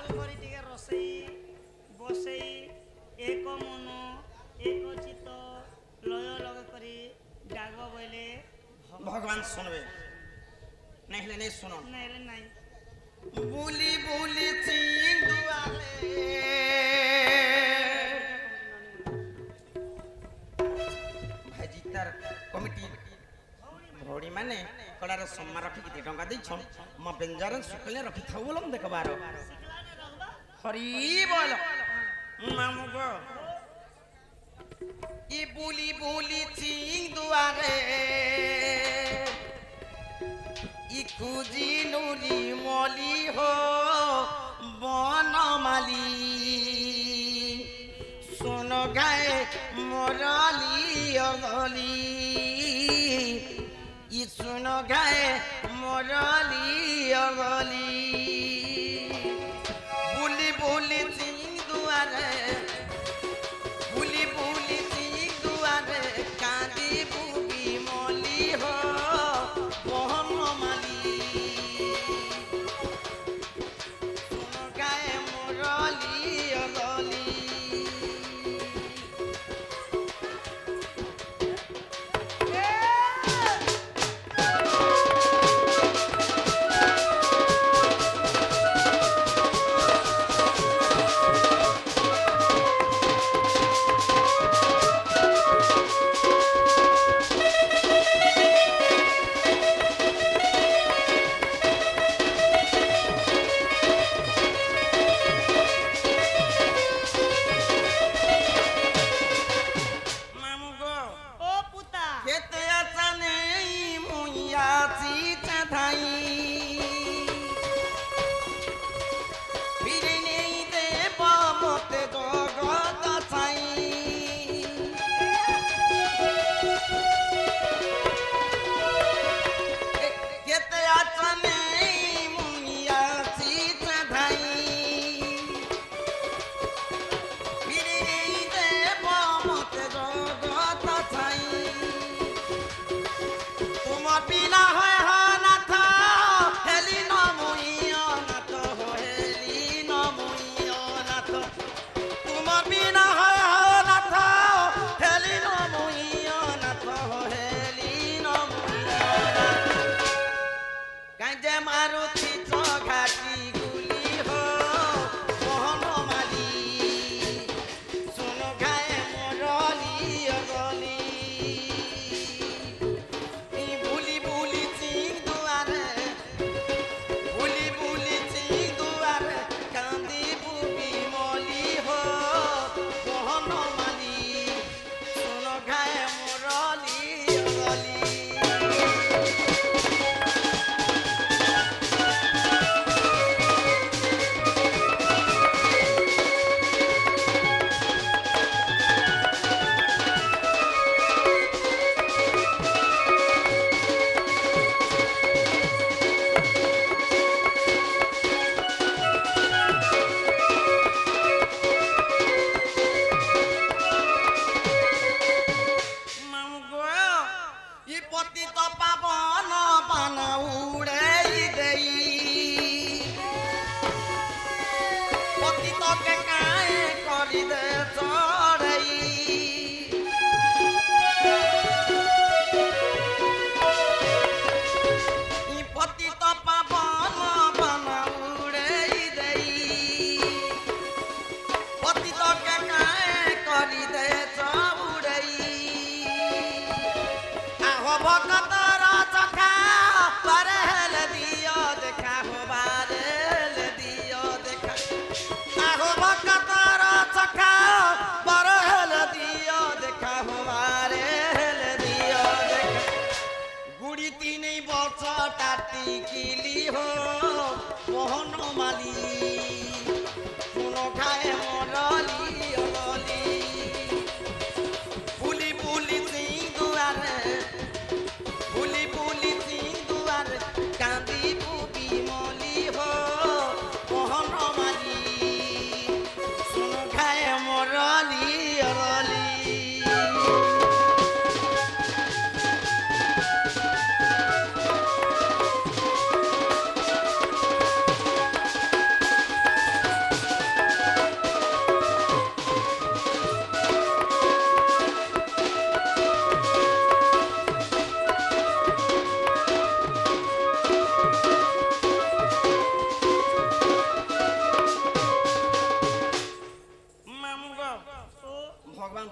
କରି ଟିକେ ରୋଷେଇ ବସେଇ ଏକ ମନ ଏକ ଚିତ ଲୟ ଲଗ କରି ଡାଗ ବୋଇଲେ भगवान सुनबे नहीं ले नहीं सुनो ନାଇଁ ନାଇଁ बुली बुली चिंग दुआरे भाईजी तार कमिटी भौड़ी माने कलार सम्मान रखी किते टंका दै छन म बेंजार सुकले रखी थाउ बोलम देखबार हरि बोल मामू गो ई बुली बुली चिंग दुआरे ई खुजी नुरी मोली हो बनमाली सुनो गाए मोरली अगली ई सुनो गाए मोरली अगली बुली बुली चिंग दुआरे बुली बुली चिंग दुआरे कांदी बुगी मोली हो बनमाली सुनो गाए मोरली अगली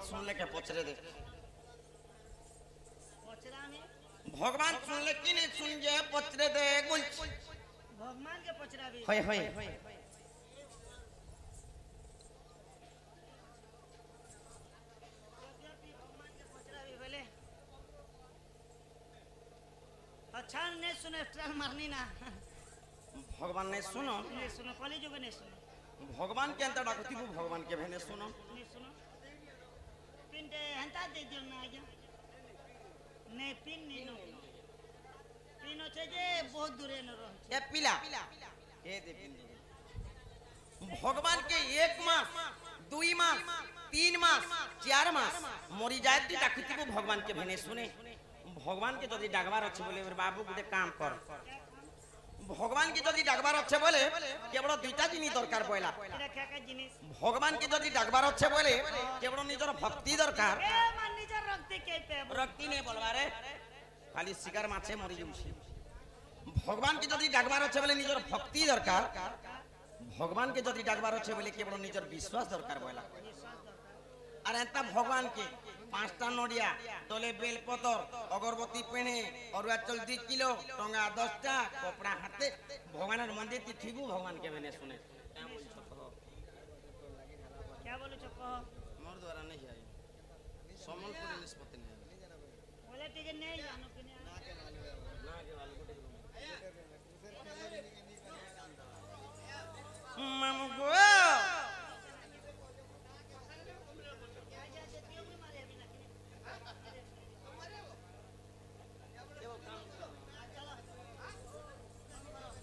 सुनले के पचरे दे पचरा में भगवान सुनले कि नहीं सुन जे पचरे दे गुल भगवान के पचरा भी होय होय भगवान के पचरा भी बोले अच्छा नहीं सुने ट्रल मारनी ना भगवान ने सुनो नहीं सुनो कॉलेज में नहीं सुनो भगवान के अंतर डाकती वो भगवान के भेने सुनो नहीं सुनो पिन दे हंता दे दियो ना आजा नहीं पिन नहीं नो पिन होचे जे बहुत दूरे न रह ए पिला ए दे पिन भगवान के 1 मास 2 मास 3 मास 4 मास मरी जाए ती डाकती वो भगवान के भेने सुने भगवान के जदी डागबार अछि बोले बाबू गुटे काम कर भगवान के जदी डागबार अच्छे बोले केवल दुईटा जिनिस दरकार पड़ला एरा क्या का जिनिस भगवान के जदी डागबार अच्छे बोले केवल निजर भक्ति दरकार ए मान निजर रखते के पे रक्ति नहीं बोलबा रे खाली शिकार माछे मरी जाउछि भगवान के जदी डागबार अच्छे बोले निजर भक्ति दरकार भगवान के जदी डागबार अच्छे बोले केवल निजर विश्वास दरकार बोला আর এতা ভগবানকে 5টা নড়িয়া তলে বেলপতর অগরবতী পেনে অরুয়া চল 2 কিলো টঙ্গা 10টা কপড়া হাতে ভগবানের মন্দির তি ঠিকু ভগবানকে মেনে শুনে क्या बोलो चको মোর দ্বারা নেই যাই সমলপুরি নিষ্পত্তি নেই बोले ठीक है नहीं जानो कि नहीं না কে মামু গো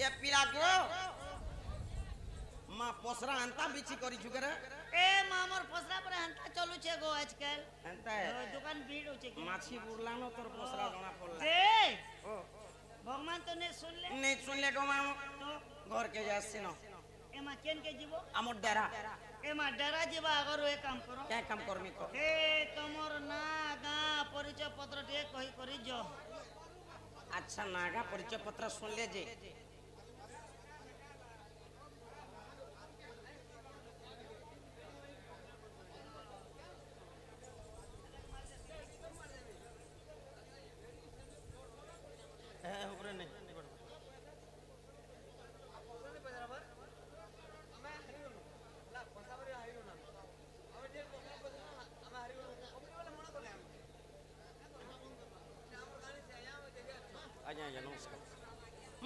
ए पिला गो मा पोसरा अंता बिची करी छुकरे ए मामर फसरा पर हंता चलू छे गो आजकल अंता दुकान भीड़ हो छे कि माछी बुरलानो तोर पोसरा जणा पड़ला दे ओ भगवान तो नहीं सुन ले नहीं सुनले गो मामू तो घर के जासिनो एमा केन के जीवो हमर डेरा एमा डरा जीवा अगर वे काम करो क्या काम करमी को ए तमर ना गा परिचय पत्र टे कहि करी जो अच्छा नागा परिचय पत्र सुन ले जे ऊपर नहीं आजा आजा नमस्कार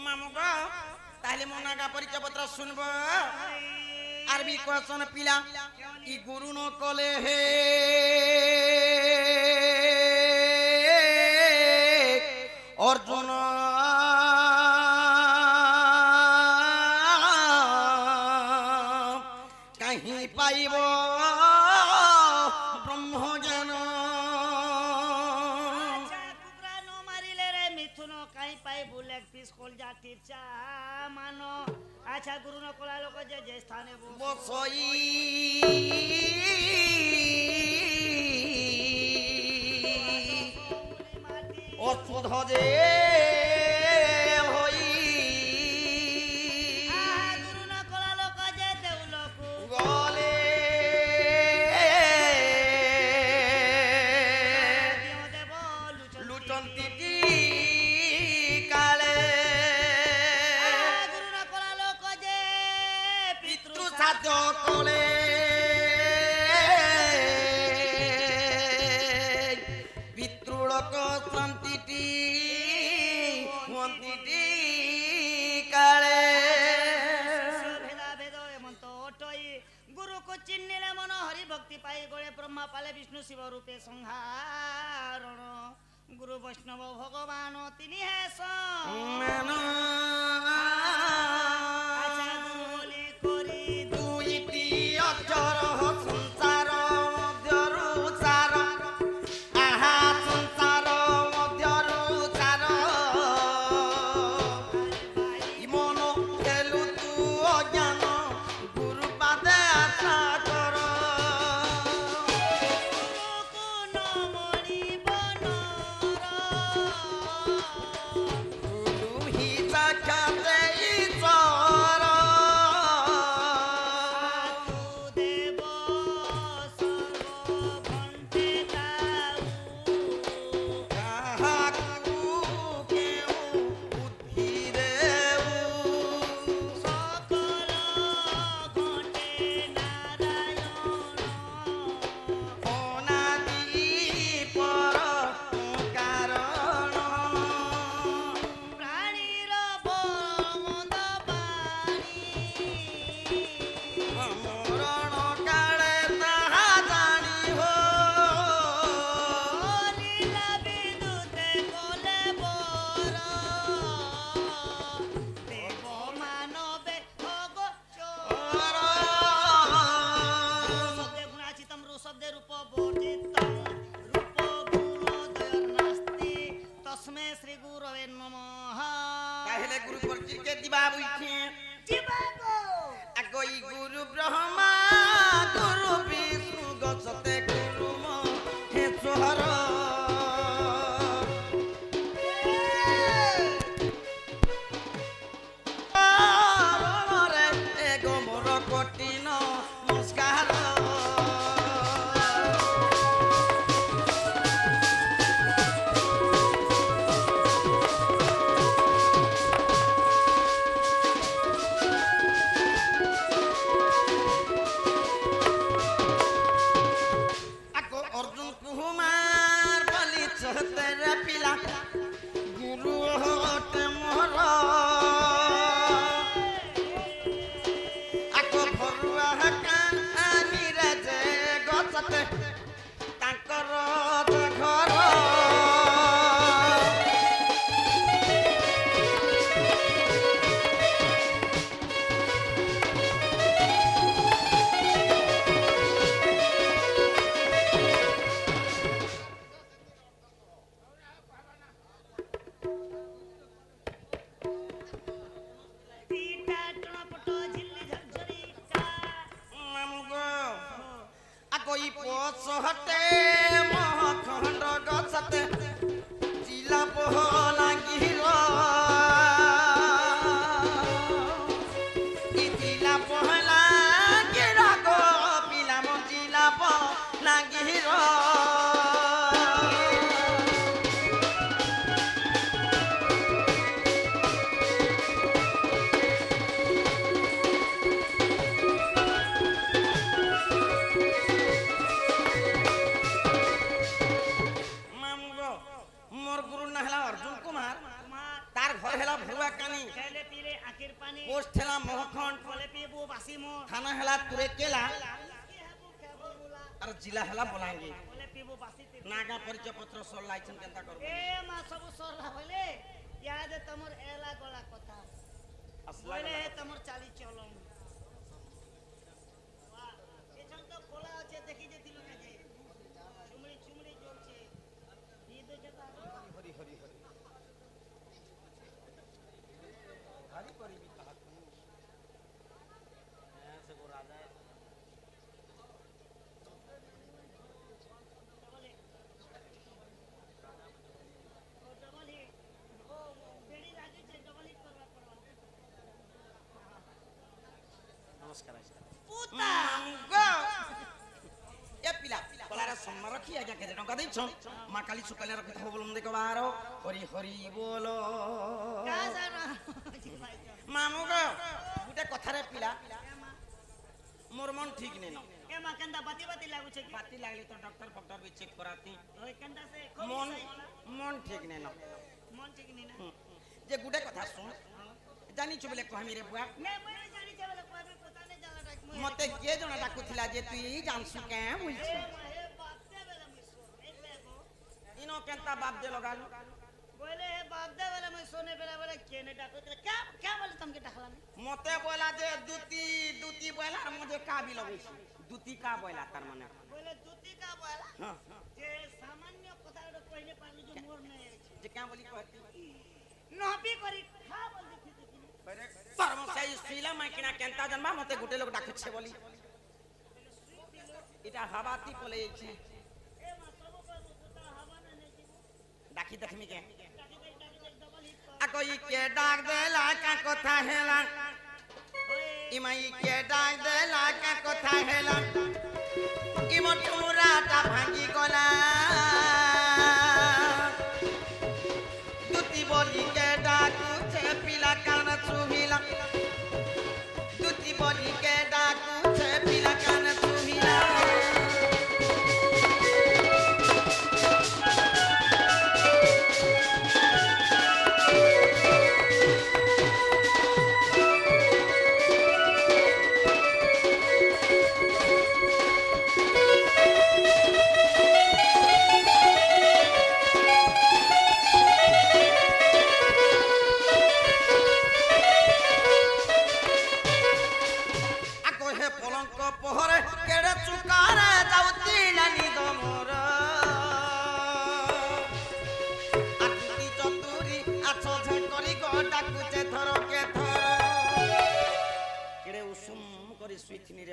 मामू गो ताहले मोनागा परिचय पत्र सुनबो आरबी क्वेश्चन पिला ई गुरु न कले हे अर्जुन कहीं पाइब ब्रह्म ज्ञान अच्छा कुकरा नो मारी ले रे मिथुनो काई पाई बुलेक पीस खोल जा टीचा मानो अच्छा गुरु न कोला लोक जे जे स्थाने बो बसई माटी অশুদ্ধ যে হই गुरु न कोला लोक जे देउलकु গলে देव देव লুটন্তি কি কালে गुरु न कोला लोक जे পিতৃ पितृ সাধ্য কলে পিতৃলোক শান্তিটি মন্দিটি কালে भेदा भेद एमंत ओटई गुरु को चिन्निले मन हरि भक्ति पाई गोळे ब्रह्मा पाले विष्णु शिव रूपे संहारण गुरु वैष्णव भगवान तिनी है अच्छा गुरु बोले कोरी দুইটি অক্ষর সংসার মধ্যরু সার আহা সংসার মধ্যরু সার ইমন খেলু তু অজ্ঞান গুরু পাদে আশা কর কোন মণি বনর গুরু হি সাক্ষাৎ सोहटे मोह खंड गछते जिला बहला गिरो ई जिला बहला गिरा गो पिला मो जिला बहला गिरो पोस्ट हेला मोहखंड बोले पीबू बासी मो थाना हेला तुरे केला और जिला हेला बोलांगे बोले पीबू बासी नागा परिचय पत्र सर लाइसेंस केनता करबो ए मा सब सरला बोले याद तमर एला गला कथा बोले हे तमर चाली चलन वाह एछन तो खोला আছে দেখি যে দিল না যে চুমড়ি চুমড়ি জ্বলছে এই তো জগা हरि हरि हरि हरि परिबी कहा तू ऐसे को राजा है नमस्कार पुता ए पिला पलारा सम्मान रखी आज्ञा केते टंका देछ मा काली सुकाले रखि थो बोलम देखो बारो हरि हरि बोलो का जाना मामू गो गुटे कथा रे पिला मोर मन ठीक नै न ए मा कंदा बाती बाती लागु छे की बाती लागली तो डॉक्टर भी चेक कराती ओए कंदा से मन मन ठीक नै न मन ठीक नहीं ना जे गुटे कथा सुन जानी छु बोले कहमी रे बुआ नहीं मैं जानी छे बोले कोई भी पता नहीं जाला डाक मुझे मते के जणा डाकुथिला जे तू ई जानसु के बुझी हे बाप दे बेला मैं सो એટલે को इनो केंता बाप दे लगालू बोले हे बाप दे बेला मैं सोने बेला बोले केने डाको क्या क्या बोले तुमके डाकला में मते बोला जे दूती बोला और मुझे का भी लगै छी दूती का बोला तार माने बोले दूती का बोला हां जे सामान्य कथा पहले पाली जो मोर में जे क्या बोली कहती नहबी करी खा बोल देखी परम सही सीला मैं किना केंता जनबा मते गुटे लोग डाके छे बोली इटा हवाती पले छी ए मा सब को पुता हवा ने नहीं डाकी देखमी के डबल हिट आ कोई के डाक देला का कथा हेला ओए इमाई के डाक देला का कथा हेला इमो टुराटा भांगी गला दूती बोली के डाकू छे पिला कान चुहिला दूती बोली के डाकू छे पिला कान चुहिला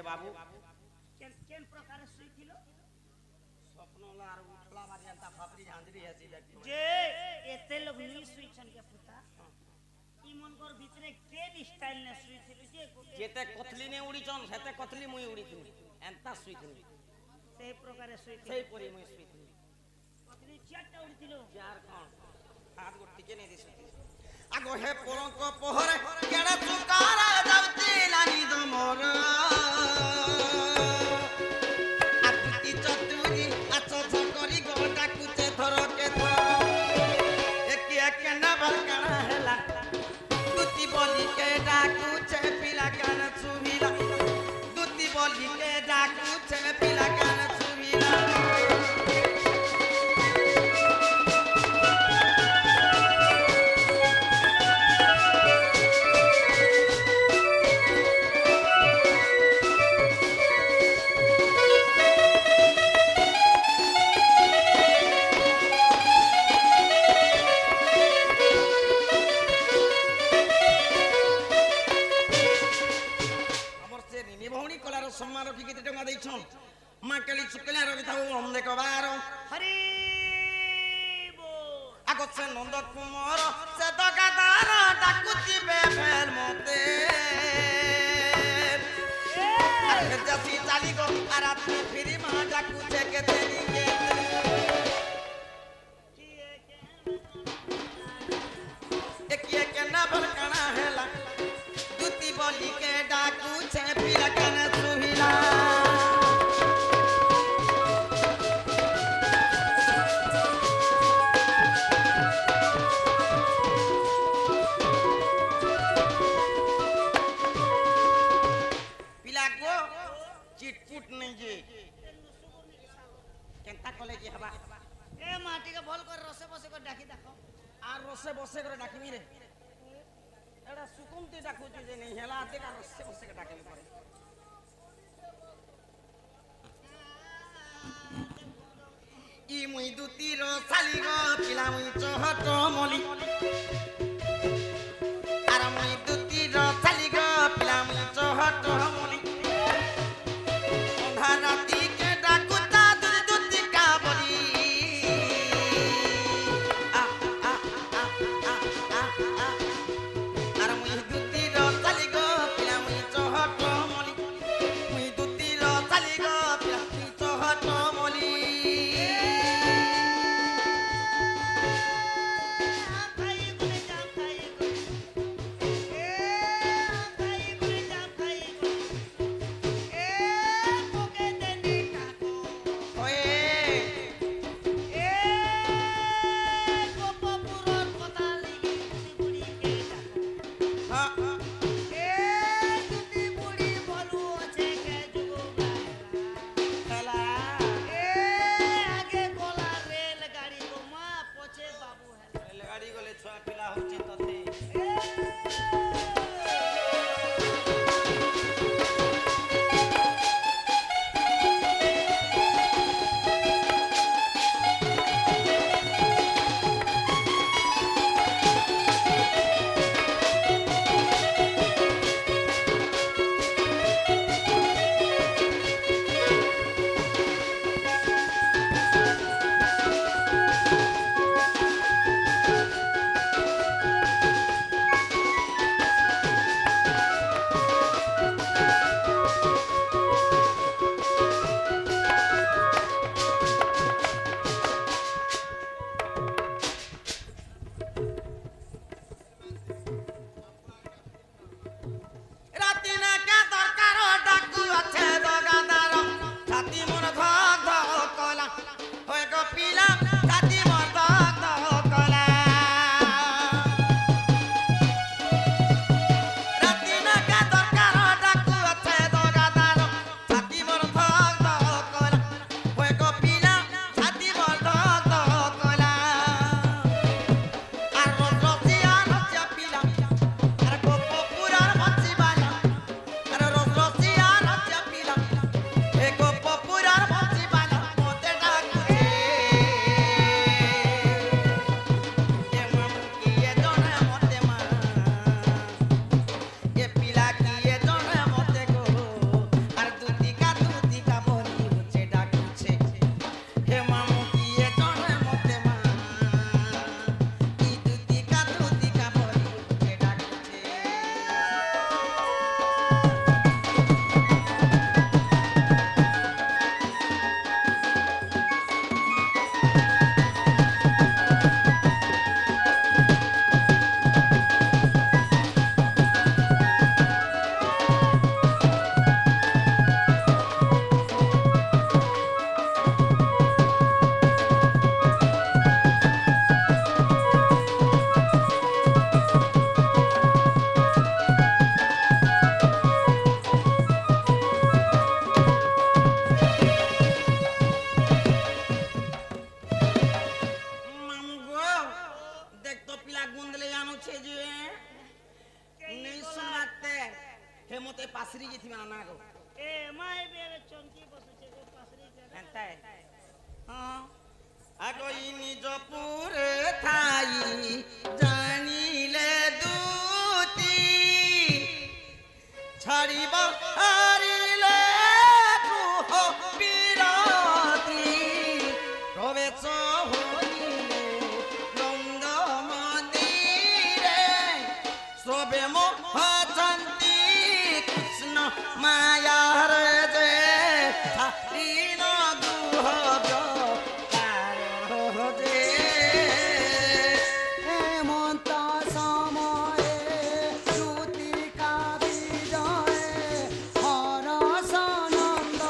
बाबू केन प्रकार सुई थिलो स्वप्न लार उठला मारी अंता फापरी झांजरी हसी देखतो जे एते लोग नी सुई छन के पुता ई मन कर भीतरे के स्टाइल ने सुई थिलो जे जेते कथली ने उड़ी छन सेते कथली मुई उड़ी थी एंता सुई थी सेही प्रकार सुई सेही परी मुई सुई थी कथली चारटा उड़ी थिलो चार कोन हाथ गो टिके नहीं दिसती आगो हे पोरंक पोहरे केड़ा चुकारा जावती लानी दो मोर आपुती चतुरी आछो छकरी गोटा कुचे थर के थर एक ना बरकणा हेला दूती बोली के डाकू छे पिला कान चुहिला दूती बोली के डाकू छे पिला कान चुहिला सम्मान रखी केते टंका दैछन ମା କେଳି ଶୁକିଲା ରଖିଥାଉ ଅନ୍ଦେ କବାର ହରି ବୋଲ ଆଗ ସେ ନନ୍ଦ କୁମର ସେ ଦଗାଦାର ଡାକୁଥିବେ ଫେର ମତେ जसी चाली को रात में फिरी मां डाकू के तेरी के एक ये के ना भड़कना हैला दूती बोली के डाकू छे फिर कन सुहिला चिटपुट नहीं जे केंता कले जे हबा ए माटी के भल कर रसे बसे कर डाकी देखो आर रसे बसे कर डाकीमी रे एडा सुकुमती डाकू जे नहीं हेला आते का रसे बसे कर डाकीमी पड़े ई मुई दुती रो साली गो पिला मुई चहट मली आर मुई दुती रो साली गो पिला मुई चहट मली राती के डाकुता दूध दूधी का बोली अरे मुई दूधी रो चली गो पिला मुई चहट मली मुई दूधी रो चली गो पिला मुई चहट मली पासरी जी थी ना को ए माय बेरे चंकी बसुचे को पासरी के एंता है हां आगो ई निजपुरे थाई जानिले दूती छाड़ीब हारिले तू हो ମାୟାର ଯେ ଛାଡ଼ିନ ଦୁହ ତାର ଯେ হেমন্ত সময়ে জ্যোতিকা বিজয়ে হরস নন্দ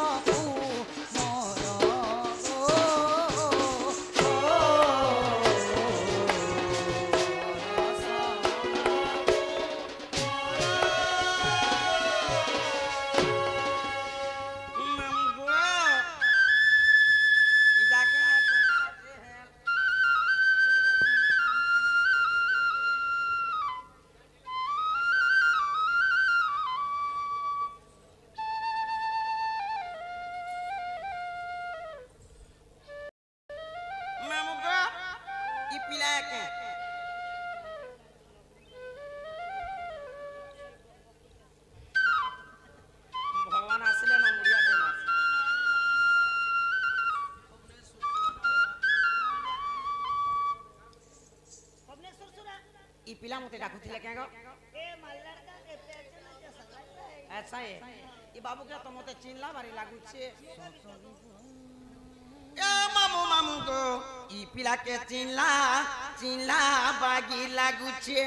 ভগবান আসলে না মুড়িয়া ফেমাস भुवनेश्वर सुरा ই পিলা মতে ডাকুଥିଲେ কেন ए मल्लार का के पेचन के सगाई ऐसा है ই बाबू के तो मते चिनला बारी लागुछे ए मामू मामू को ই পিলা के चिनला चिनला बागी लागुछे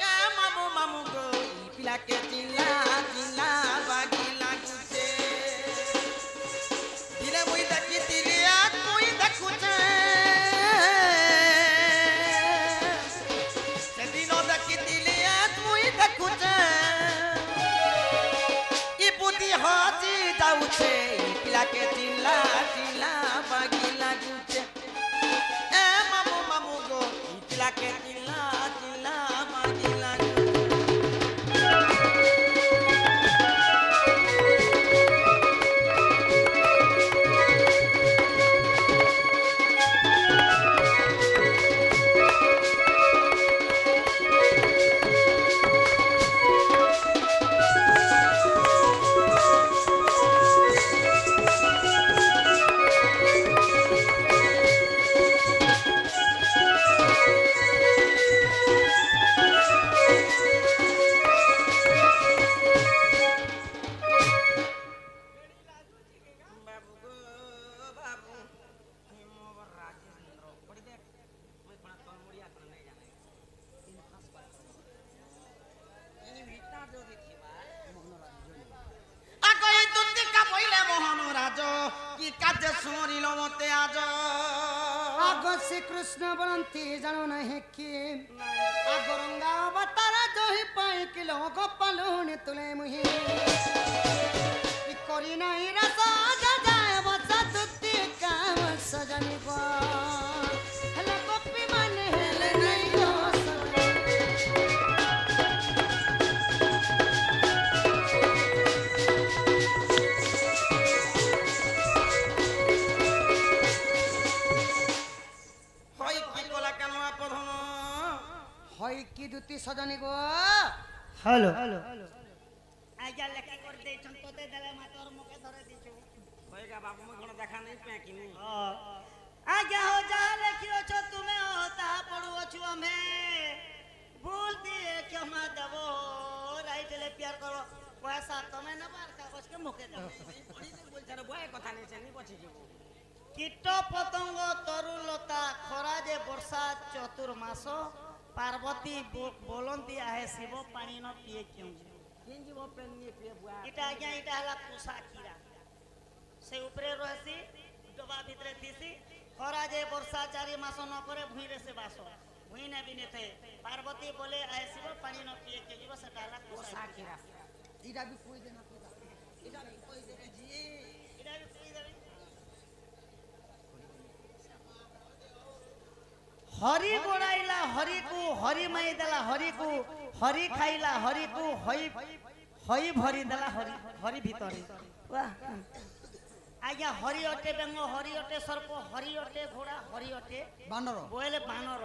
ए मामू मामू को ই পিলা के चिनला चिनला बागी लागुछे दिले मुई देखी तिरिया कोई देखुछे सेदिनो देखी तिलिया मुई देखुछे इ बुद्धि हाजी जाउछे इ पिला के चिल्ला चिल्ला बागी लागुछे ए मामू मामू गो इ पिला के चिल्ला चिल्ला बागी लागुछे बाबू गो बाबू मोर राजेंद्र पड़ी देख मैं कोना तोर मुड़िया कोना नहीं जाने इन खास बात इन भीता जो देखिबा आ कोई तुति का पहिले मोहन राज की काज सुरिलो मते आज আগ শ্রীকৃষ্ণ বলন্তি জানো নাহি কি আগ রঙ্গা অবতার জহি পাই কিলো গোপালুনি তুলে মুহি ই করি নাই রস যায় বসা তুতি কাম সজনি গো হেলে গোপী মানে হেলে নাই গো হই কি কলা কেন আপধন হয় কি দুতি সজনি গো हेलो आजा लेके कर दे छंतो दे देले मातोर मुके धरे दिछु होएगा बाबू मैं कोना देखा नहीं पे कि नहीं आजा हो जा लेखियो छो तुम्हें होता पड़ो छु हमें भूल दिए क्षमा देबो राइट ले प्यार करो पैसा तुम्हें न बार का बस के मुके दे पड़ी दे बोल छारे बय কথা नहीं से नहीं बची जीवो কীট পতঙ্গ তরুলতা খরা যে বর্ষা চতুর্মাস পার্বতী বলন্তি আহে শিব পানি ন পিয়ে কেউ কিন জীবো পেন নিয়ে পিয়ে বুয়া এটা আজ্ঞা এটা হলা কুসা कीड़ा से উপরে রহসি ডবা ভিতরে দিছি খরা যে বর্ষা 4 মাস ন করে ভুইরে সে বাস ভুই না বিনে থে পার্বতী বলে আহে শিব পানি ন পিয়ে কেউ জীব সেটা হলা কুসা সাকিরা ইডা বি কই দেনা কই এটা नहीं कोई दे जी এটা আমি কই দেবে हरि गोड़ाइला हरि को हरि माई देला हरि को हरि खाइला हरि को हई हई भरी देला हरि हरि भीतरे वाह आज्ञा हरि अटे बेंग हरि अटे सर्प हरि अटे घोड़ा हरि अटे বানর बोले बानर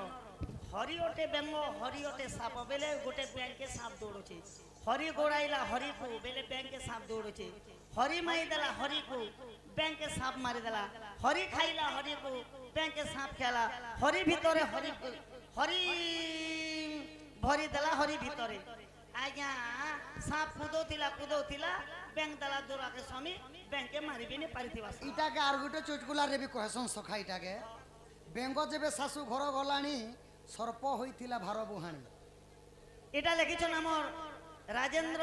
हरि अटे बेंग हरि अटे साप बेले गोटे बैंक के साप दौड़ुचे हरि गोड़ाइला हरि को बेले बैंक के साप दौड़ुचे हरि माई देला हरि को बैंक के साप मारी देला हरि खाइला हरि को बैंक के साप खेला हरि भीतरे हरि हरि ভরি দেলা হরি ভিতরে আজ্ঞা সাপ কুদৌতিলা ব্যাংক দেলা দূরাকে স্বামী ব্যাংকে মারিবিনি পারিথিবা ইটাকে আর গোটে চুটকুলারে বি কহেসন সখা ইটাকে বেঙ্গ যেবে শাশু ঘর গলানি সর্প হইতিলা ভার বুহানি এটা লিখিছন আমার রাজেন্দ্র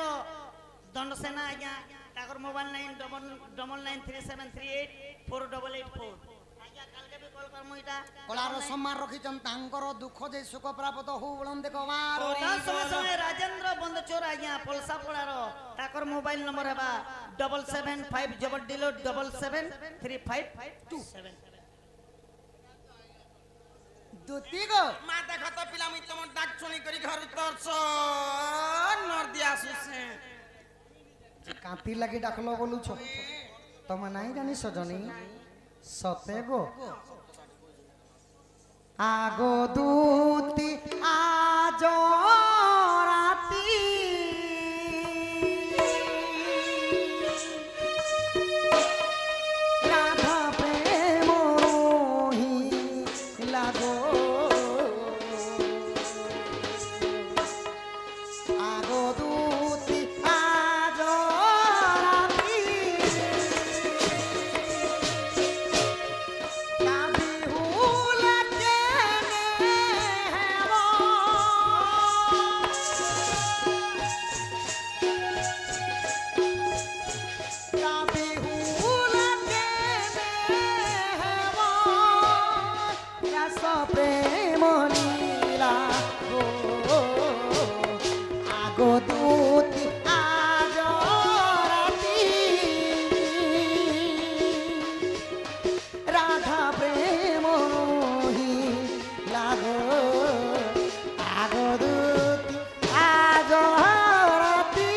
দণ্ডসেনা আজ্ঞা তাকর মোবাইল 999937384884 আজ্ঞা কালকে বি কল করমু এটা কলার সম্মান রখিছন তাঙ্কর দুঃখ যে সুখ প্রাপ্ত হউ বলন দেখবার তার সময় সময় রাজেন্দ্র বন্দচোর আজ্ঞা পলসা পড়ার তাকর মোবাইল নম্বর হেবা 7750773527 দুতি গো মা দেখো তো পিলা মুই তোমার ডাক শুনি করি ঘর তরছ নর্দি আসুছে কাঁতি লাগি ডাকলো বলুছ তমে নাই জানি সজনী সতে গো আগো দুতি আজ রাতি রাধা প্রেম রোহি লাগো আগো দুতি আজ রাতি কাবি হুলা কেনে হেব কাবি হুলা কেনে হেব রাস প্রেম লীলা গো আগো দুতি আজ রাতি রাধা প্রেম রোহি লাগো আগো দুতি আজ রাতি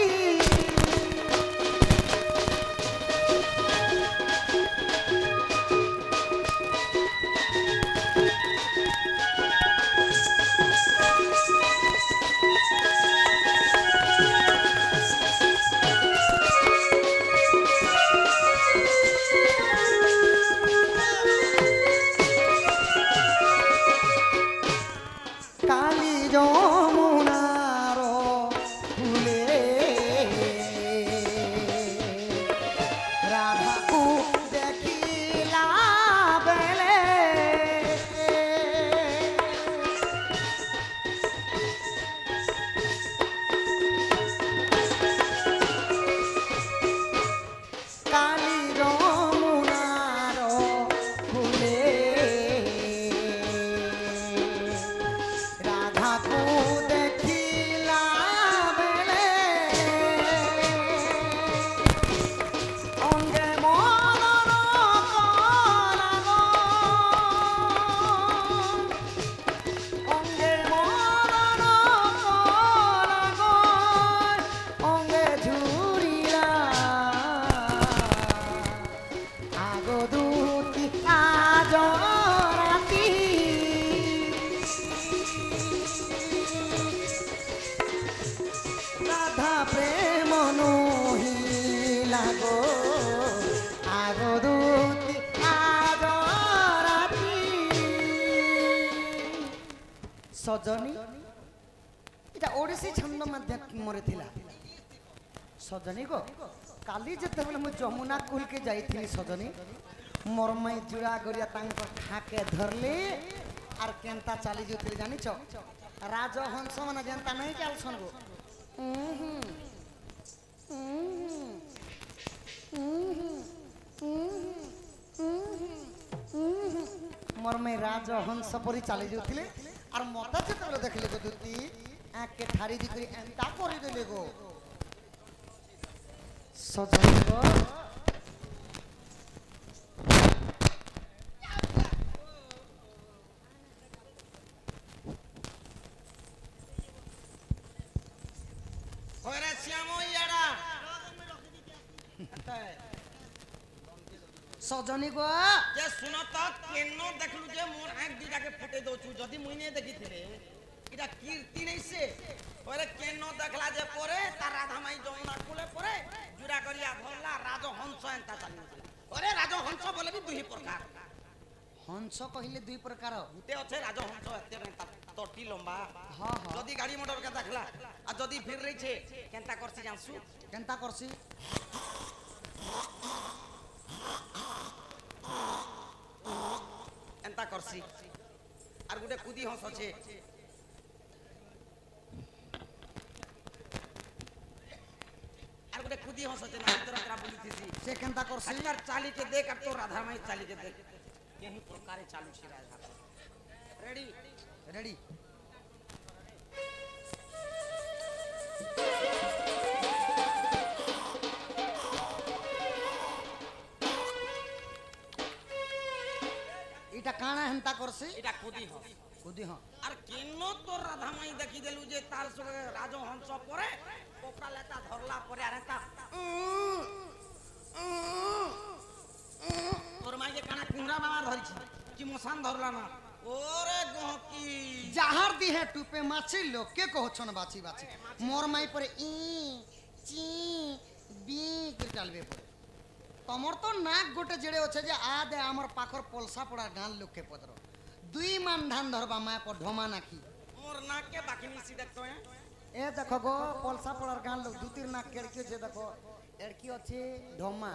কালি যমুনার ফুলে রাধাকু দেখিলা বেলে কালি যমুনার ফুলে রাধাকু দেখিলা বেলে অঙ্গে মরণ কলাগো অঙ্গে মরণ কলাগো অঙ্গে ঝুরিলা আগো দুতি আজ রাতি রাধা প্রেম নহি লাগো আগো দুতি আজ রাতি সজনী এটা ওড়িশী ছন্দ মাধ্যমরে থিলা সজনী গো কালি যেତେବେଳେ ମୁଁ ଯମୁନା କୁଲକେ ଯାଇଥିଲି ସଜনী ମୋର ମାଇ ଜୁଡ଼ା गरिया ତାଙ୍କ ଠାକେ ଧରଲି আর কেনতা চালি যাଉଥିଲି জানিছ রাজহংস মানে যেনতা নাই চালছন গো মোর মাই রাজহংস পরি চালি যাଉଥିଲେ আর মতা যেତେବେଳେ ଦେଖିଲେ গো দুতি আকে ঠারি দি করে এনতা করে দেলে গো সজনী গো ওরে শ্যাম ইয়াড়া সজনী গো যে শুন তো কেন দেখলু যে মোর আঁখ দুইটাকে ফুটে দউছু যদি মুই নে দেখিছিলে এটা কীর্তি নেইছে ওরে কেন দেখলা যে পরে তার রাধা মাই যমুনা কুলে পরে জুড়া করিয়া ধরলা রাজহংস এনতা চালি ওরে রাজহংস বলে বি দুই প্রকার হংস কহিলে দুই প্রকার গুটে আছে রাজহংস এতে तटी लंबा हाँ हाँ जदी गाड़ी मोटर के देखला आ जदी फिर रही छे केनता करसी जानसु केनता करसी एंता करसी आर गुटे कुदी हंस छे आर गुटे कुदी हंस छे ना तरह तरह बोली थी से केनता करसी हर चाली के देख अब तो राधा माई चाली के देख यही प्रकारे चालू छी राधा रेडी रेडी इटा काना हेंता करसी एटा कुदी हंस कुदी हाँ আর কেন তো রাধা মাই দেখি দেলু যে তার সঙ্গে রাজহংস পরে কোপড়া লেতা ধরলা পরে আর একটা তোর মাইকে কানা কুমড়া বাবা ধরিছি কি মশান ধরলা না ওরে গহকি जाहर दी है टूपे माछी लोग के कहछन बाची बाची मोर माई पर इ ची बी के डालबे पड़े तमर तो नाक गोटे जेड़े होछे जे आ दे हमर पाखर पलसा पड़ा गान लोग के पदर दुई मान धान धरबा माय पर ढोमा नाखी মোর নাকে বাকি নিছি দেখতো ए देखो गो पलसा पड़ार गान लोग दू तीन नाक केड़की छे देखो एड़की আছে ढोमा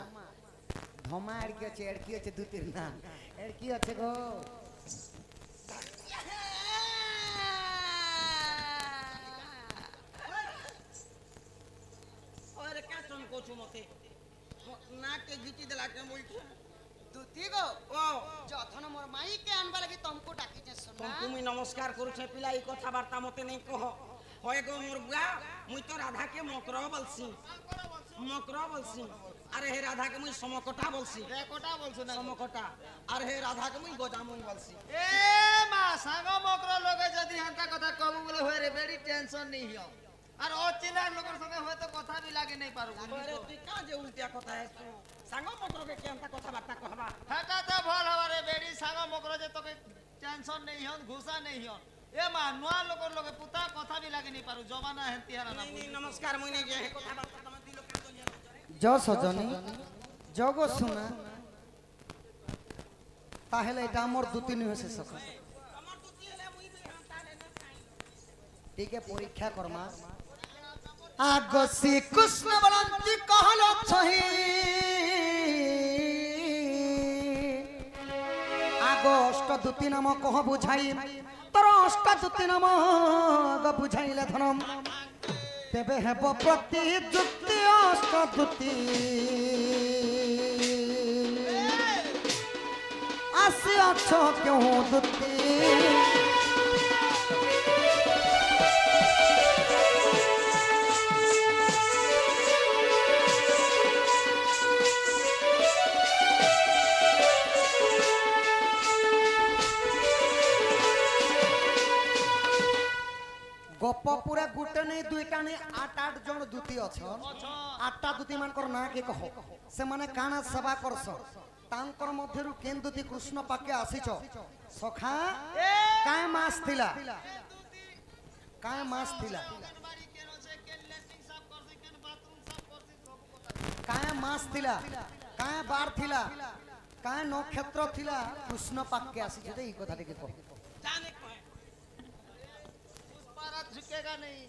ढोमा एड़की আছে दू तीन नाक एड़की আছে गो ওরে কাচন কোচু মতে নাকে গিটি দেলা কে বলছ दूती गो ও जथन मोर माई के आनबा लगी तुमको डाकी जे सुना তুমি নমস্কার করছে পিলা এই কথাবার্তা মতে নেই কহ হয় গো মোর বুয়া মুই তো রাধা কে মকর বলছি আরে হে রাধা কে মুই সমকটা বলছি रे कोटा बोलছো ना সমকটা আর হে রাধা কে মুই গজামুই বলছি ए मा सांग मकर लोगे जदी हंता कथा कहबो बोले होय रे बेडी टेंशन नहीं हियो और अचिना लोगर संगे होय तो कथा भी लागे नहीं पारू अरे तू का जे उल्टा কথা है तू सांग मकर के केनता কথাবার্তা कहबा हटा तो भल हवारे बेडी सांग मकर जे तके टेंशन नहीं हियो घुसा नहीं हियो ए मा नुआ लोगर लोगे पुता कथा भी लागे नहीं पारू जमाना हेंती हरा ना नहीं नमस्कार मुई नहीं जे हे কথাবার্তা তুমি দিল কে তো जो सजनी जगो सुना ताहले এটা আমার দুতি নি হইছে সকা আমার তো দিলে মুই বি তালে না খাই ठीक है परीक्षा करमा आगो श्री कृष्ण बलंती कहलो छही आगो अष्टदूती नाम कह बुझाई तर अष्टदूती नाम ग बुझाइले धनम तेबे हेब प्रति जुक्ति अष्टदूती आसी अच्छो क्यों दूती गप पूरा गुटे नहीं दुईटा नहीं आठ आठ जन दूती अछन आठटा दूती मानकर ना के कहो से माने काना सेवा करस तांकर मध्यरु केन दूती कृष्ण पाके आसीच सखा काय मास थिला काय मास थिला काय बार थिला काय नक्षत्र थिला कृष्ण पाके आसीच दे ई कथा टिके कहो जाने को महाराज झुकेगा नहीं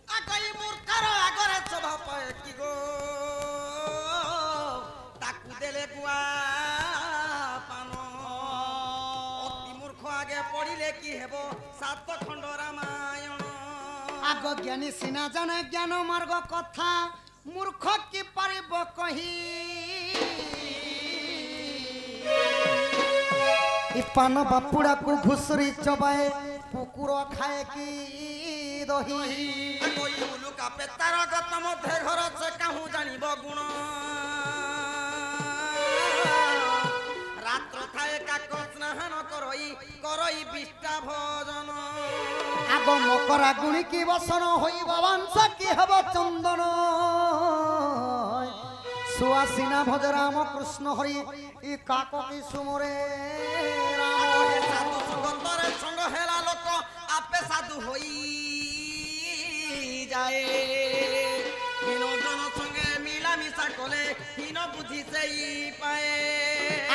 आगई मूर्खर आगरे स्वभाव पाए कि गो ताकू देले गुआ पानो अति मूर्ख आगे पढ़िले कि हेबो सात खंड रामायण आग ज्ञानी सिना जाने ज्ञान मार्ग कथा मूर्ख की पारिब कही इपान बापुड़ा को घुसरी चबाए कुकुर खाए की दही कोई उलुका पेतार गत मध्य घर से काहू जानिब गुण रात्र थाए काक स्नान करई विष्टा भोजन आग मकरा गुणी की वसन होई वंश की हब चंदन सुआसिना भज राम कृष्ण हरि ई काक की सुमरे हे साधु सुगंधरे संग हेला लोक आपे साधु होई जाए हिनो जन संगे मिला मिसा कोले हिनो बुद्धि सेई पाए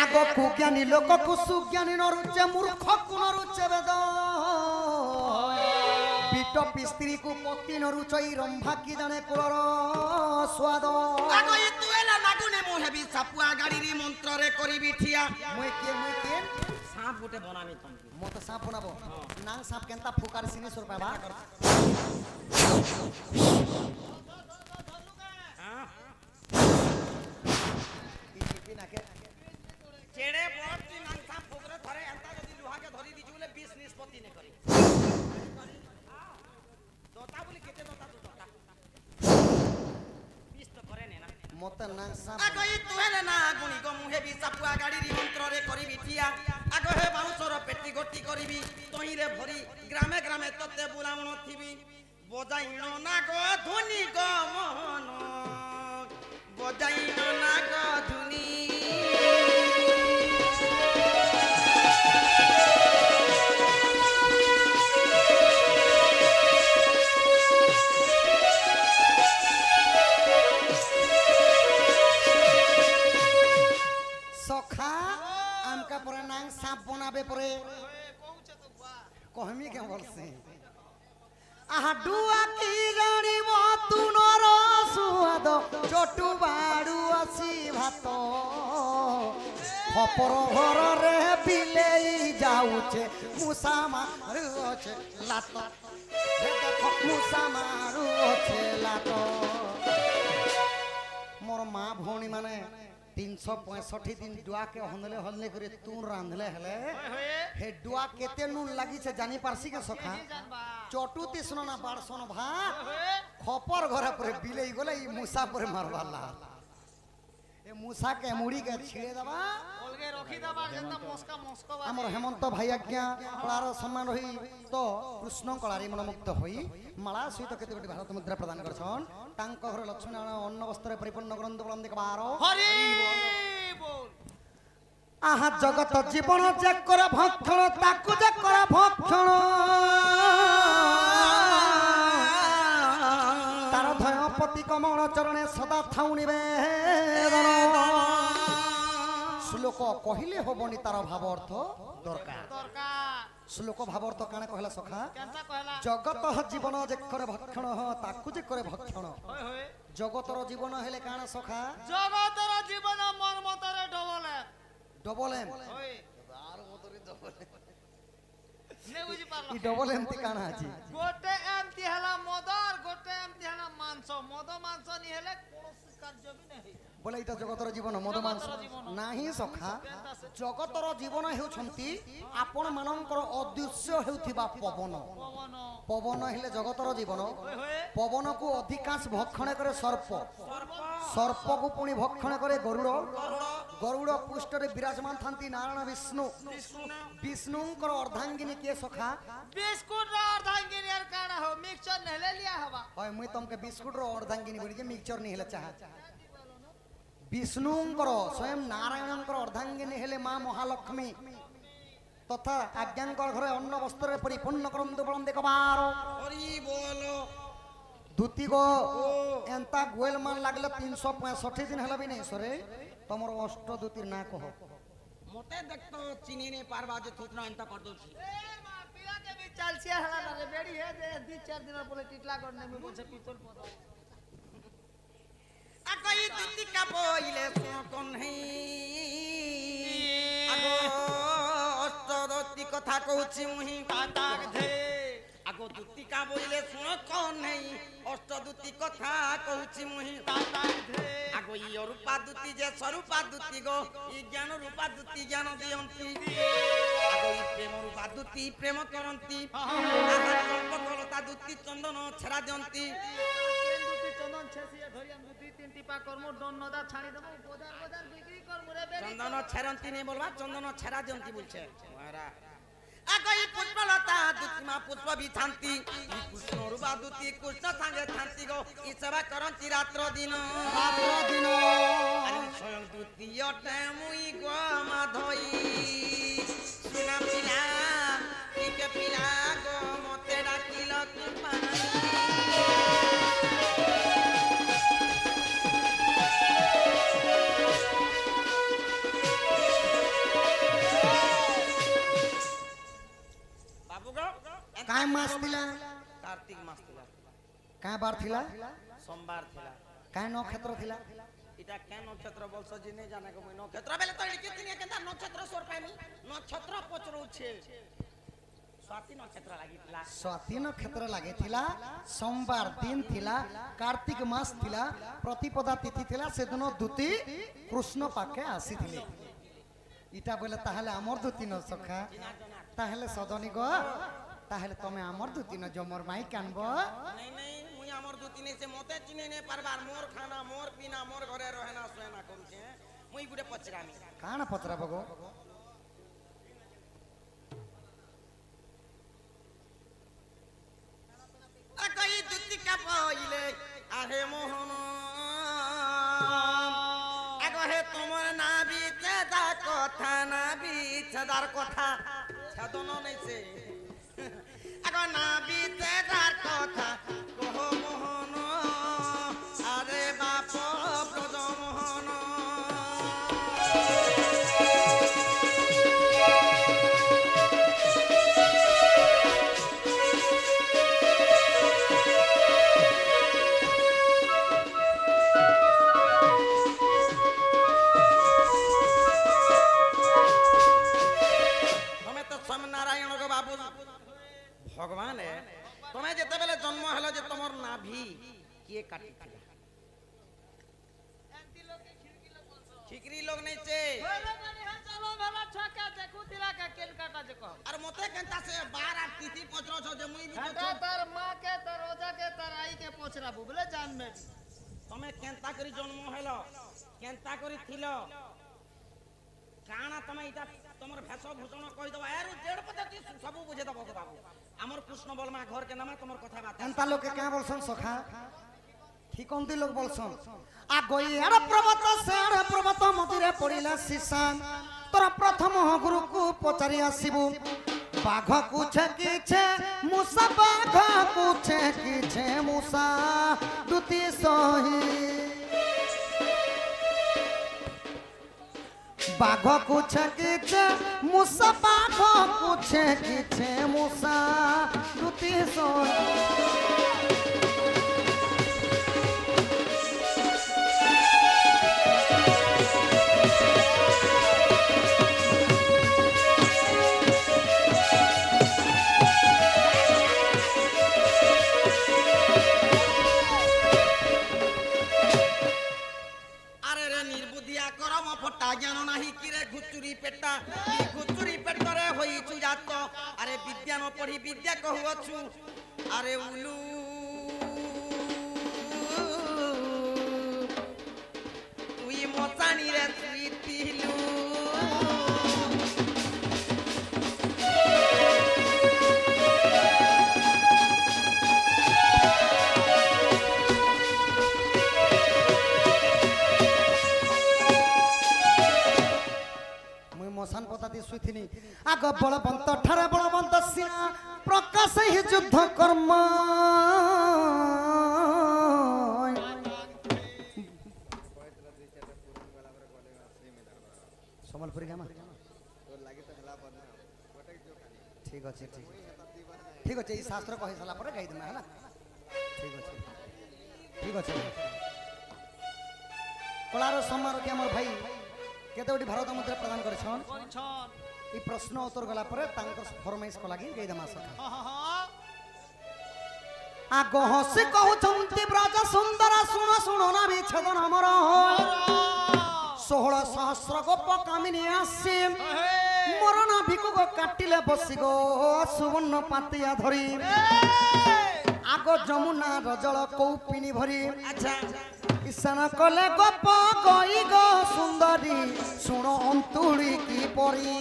आग को ज्ञानी लोक को सुज्ञानी न रुचे मूर्ख को न रुचे वेद ଟପି ସ୍ତ୍ରୀକୁ ପତି ନରୁଚଇ ରମ୍ଭା କି ଜାଣେ କୁଳର ସ୍ୱାଦ ଆଗ ଏ ତୁ ହେଲା ନାଗୁନେ ମୁଁ ହେବି ସାପୁଆ ଗାଡ଼ିରେ ମନ୍ତ୍ରରେ କରିବି ଠିଆ ମୁଇଁ କିଏ ସାପ ଗୋଟେ ବନାମି ତମକୁ মতো সাপ বনাব নাং সাপ কেনতা ফুকার সিনে সর পাবা চেড়ে বড়টি নাং সাপ ফুকরে ধরে এন্তা যদি লুহাকে ধরি দিছু বলে 20 নিষ্পত্তি নে করি দতা বলি কেতে দতা তো দতা 20 তো করে নে না মতো নাং সাপ আগ ই তু হেলে না গুনি গো মু হেবি সাপুয়া গাড়িরে মন্ত্ରରେ କରିବି ଠିଆ আগ হে বাউসর পেটি গটি করিবি তইরে ভরি গ্রামে গ্রামে ততে বুলামণ থিবি বজাইন না গো ধুনি গো মোহন বজাইন না গো ধুনি সখা আমকা পরে নাং সাপ বনাবে পরে কহমি কে বলছে আহা ডুয়া কি জানিব তুনর সুয়াদ চটু বাড়ু আসি ভাত খপর ঘরে বিলেই যাউছে মুসা মারুছে লাত দেখো মুসা মারুছে লাত মোর মা ভৌণী মানে 365 दिन डुआ के हंदले हंदले करे तू रांधले हले हे डुआ केते नुन लागी से जानी पारसी के सखा चटू तिसनो ना बारसनो भा खपर घरे पर बिलेई गले ई मुसा पर मारवाला ए मुसा के मुड़ी के छिड़े दबा अलगे रखी दबा जेंता मस्का मस्को हमर हेमंत भाई आज्ञा कलार सम्मान रही तो कृष्ण कलारी मन मुक्त होई माला सहित केते गोटी भारत मुद्रा प्रदान करछन तांक घर लक्ष्मी नारायण अन्न वस्त्र परिपूर्ण ग्रंथ बलम देखबारो हरि बोल आहा जगत जीवन जे कर भक्षण ताकु जे कर भक्षण तार धयपति कमल चरणे सदा थाउ निवेदन श्लोक कहिले होबनी तार भाव अर्थ दरकार श्लोक भाव अर्थ काने कहला सखा केनता कहला जगत जीवन जे कर भक्षण ताकु जे करे भक्षण होय होय जगतर जीवन हेले काना सखा जगतर जीवन मन मतरे डबले डबल एम होय ने बुझी पारला ई डबल एम ती काना अछि गोटे एमती हला मदर गोटे एमती हला मांस मद मांस नि हेले कोनोसी कार्य भी नहीं बोले इटा जगतर जीवन मधुमांस नाही सखा जगतर जीवन हेउछंती आपण मानकर अदृश्य हेउथिबा पवन पवन पवन हेले जगतर जीवन होय होय पवन को अधिकांश भक्षण करे सर्प सर्प को पुणी भक्षण करे गरुड़ गरुड़ पृष्ठ रे विराजमान थांती नारायण विष्णु विष्णुंकर अर्धांगिनी के सखा बिस्कुट रा अर्धांगिनी यार काना हो मिक्सचर नेले लिया हवा होय मुई तुमके बिस्कुट रो अर्धांगिनी बोली के मिक्सचर नहीं हेले चाहा विष्णुंकर स्वयं नारायणंकर अर्धांगिनी हेले मां महालक्ष्मी तथा आज्ञांकर घरे अन्न वस्त्र परिपूर्ण करंतु बलम देखबारो हरि बोलो धुती गो एंता गोयल मान लागले 365 दिन हला भी नहीं सरे तमरो अष्ट धुतीर ना कह मोटे देख तो चिनी ने पारवा जे थुतना एंता कर दो छी ए मां पिला के भी चालसिया हला रे बेड़ी है दे 2-4 दिन बोले टिटला करने में मुझे पितल पता আগই দুতি কাবইলে কোন হে আগো অষ্টদতি কথা কହୁছি মুহি ताक धे আগো দুতি কাবইলে শুন কোন হে অষ্টদতি কথা কହୁছি মুহি ताक धे আগো ই রূপা দুতি যে স্বরূপা দুতি গো ই জ্ঞান রূপা দুতি জ্ঞান দিয়ন্তি আগো ই প্রেম রূপা দুতি প্রেম করন্তি আগো চম্পকলতা দুতি চন্দন ছড়া দিয়ন্তি केंदुती चंदन छेसिया धरिया दुती 3 टिपा करमु डन्नदा छाणी देबो बजार बजार बिक्री करमु रे बेड़ी चंदन छेरंती नहीं बोलवा चंदन छेरा दियंती बोलछे मारा আগই পুষ্পলতা দুতি মা পুষ্প বিছান্তি কৃষ্ণ রূপা দুতি কৃষ্ণ সাঙ্গে থান্তি গো ই সেবা করন্তি রাত্র দিন रात्र दिन আরে স্বয়ং দুতীয় মুই গো মাধই সুনা পিলা টিকে পিলা গো মতে ডাকিল কৃপা काय मास दिला তার কাঁ বার থিলা সোমবার থিলা কাঁ নক্ষত্র থিলা এটা কেন নক্ষত্র বলছ যে নেই জানে কো নক্ষত্র বেলে তো এড়িকে তিনে কেনতা নক্ষত্র সোর পাইনি নক্ষত্র পচরুছে স্বাতি নক্ষত্র লাগিଥିଲା স্বাতি নক্ষত্র লাগিଥିଲା সোমবার দিন থিলা কার্তিক মাস থিলা প্রতিপদা তিথি থিলা সেদিন দূতি কৃষ্ণ পাকে আসিଥିଲେ ইটা বলে তাহলে আমর দুতি ন সখা তাহলে সদনী গো তাহলে তুমি আমর দুতি ন জমর মাই কানব নাই নাই মুই আমর দুতি নেই সে মতে চিনে নে পারবার মোর খানা মোর পিনা মোর ঘরে রহে না সোয়ে না কমছে মুই গুডে পচরামি কাণ পচরাব গো কই দুতি কা পাইলে আহে মোহন আগো হে তোমার না বিচেদার কথা না বিচেদার কথা ছাদন নাইছে আগো না বিচেদার কথা কহ মোহন আরে বাপ ব্রজ মোহন भगवान है तुम्हें जिते बेले जन्म हेलो जे तुमर नाभि किए काटी थिला ठिकरी लोग नहीं छे चलो भला छका देखू तिला का केल काटा जे कह अरे मते केनता से 12 तिथि पचरो छ जे मुई भी हटा तर मां के तर रोजा के तर आई के पोछरा बुबले जान में तुम्हें केनता करी जन्म हेलो केनता करी थिलो काना तमे इटा तमर भेष भूषण कहि दबा यार जेड़ पद्धति सब बुझे दबो बाबू हमर कृष्ण बलमा घर के नाम तमर कथा बात एंता लोग के क्या बोलसन सखा ठिकंती लोग बोलसन आ गई एड़ पर्वत से एड़ पर्वत मदिरे पड़िला सीसा तोर प्रथम गुरु को पचारि आसीबू बाघ को छे मूसा बाघ को छे मूसा दुती सही बाघ को छे मूसा बाघ को छे मूसा दुती सही ज्ञान नाही किरे घुचुरी पेटा ई घुचुरी पेटरे होई छु जात अरे विद्या न पढ़ी विद्या कहउछु अरे उलू तुई मोसानी रे तुई तिलू मसान पताती सुथिनी आग बलवंत ठारे बलवंत सिना प्रकाश ही युद्ध कर्म समलपुरी गामा ठीक अच्छे ठीक अच्छे ये शास्त्र कहि सला पर गाई देना है ठीक अच्छे कलार समारोह के हमर भाई केते ओडी भारत मुद्रा प्रदान करछन ई प्रश्न उत्तर गला पर तांकर फरमाइश को लागि गई दमा सका आ गहसे कहू चंती ब्रज सुंदर सुनो सुनो ना विच्छेदन हमर 16 सहस्र गोप कामिनी आसी मरण भिकु को काटिले बसी गो सुवर्ण पातिया धरी आगो जमुना रजल कौपिनी भरी अच्छा ईशान कले गप गई गो सुंदरी सुनो अंतुड़ी की परी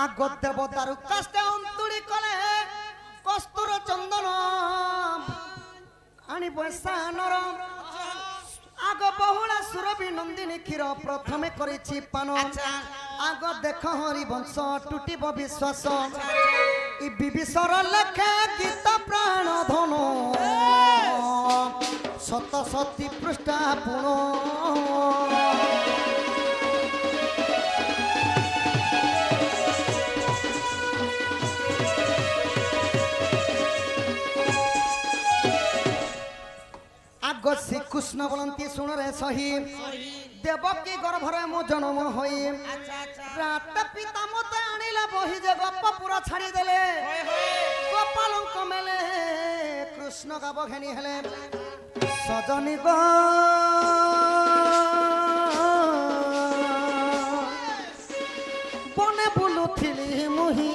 आगो देवतारु कष्टे अंतुड़ी कले कस्तूर चंदन आनी पैसा नरम आग बहुला सुरभि नंदिनी क्षीर प्रथमे करिछि पान आग देख हरि वंश टूटिब विश्वास ई विभीषण लेखे गीत प्राण धन ଶତଶତୀ ପୃଷ୍ଠା ପୁଣ ଆଗ ଶ୍ରୀକୃଷ୍ଣ ବୋଲନ୍ତି ଶୁଣରେ ସହି ଦେବକୀ ଗର୍ଭରେ ମୁଁ ଜନ୍ମ ହୋଇ ରାତ ପିତା ମତେ ଆଣିଲା ବହି ଯେ ଗପ ପୁରା ଛାଡ଼ିଦେଲେ ଗୋପାଳଙ୍କ ମେଲେ କୃଷ୍ଣ ଗାବ ଘେନି ହେଲେ ସଜନୀ ଗ ବନେ ବୁଲୁଥିଲି ମୁହିଁ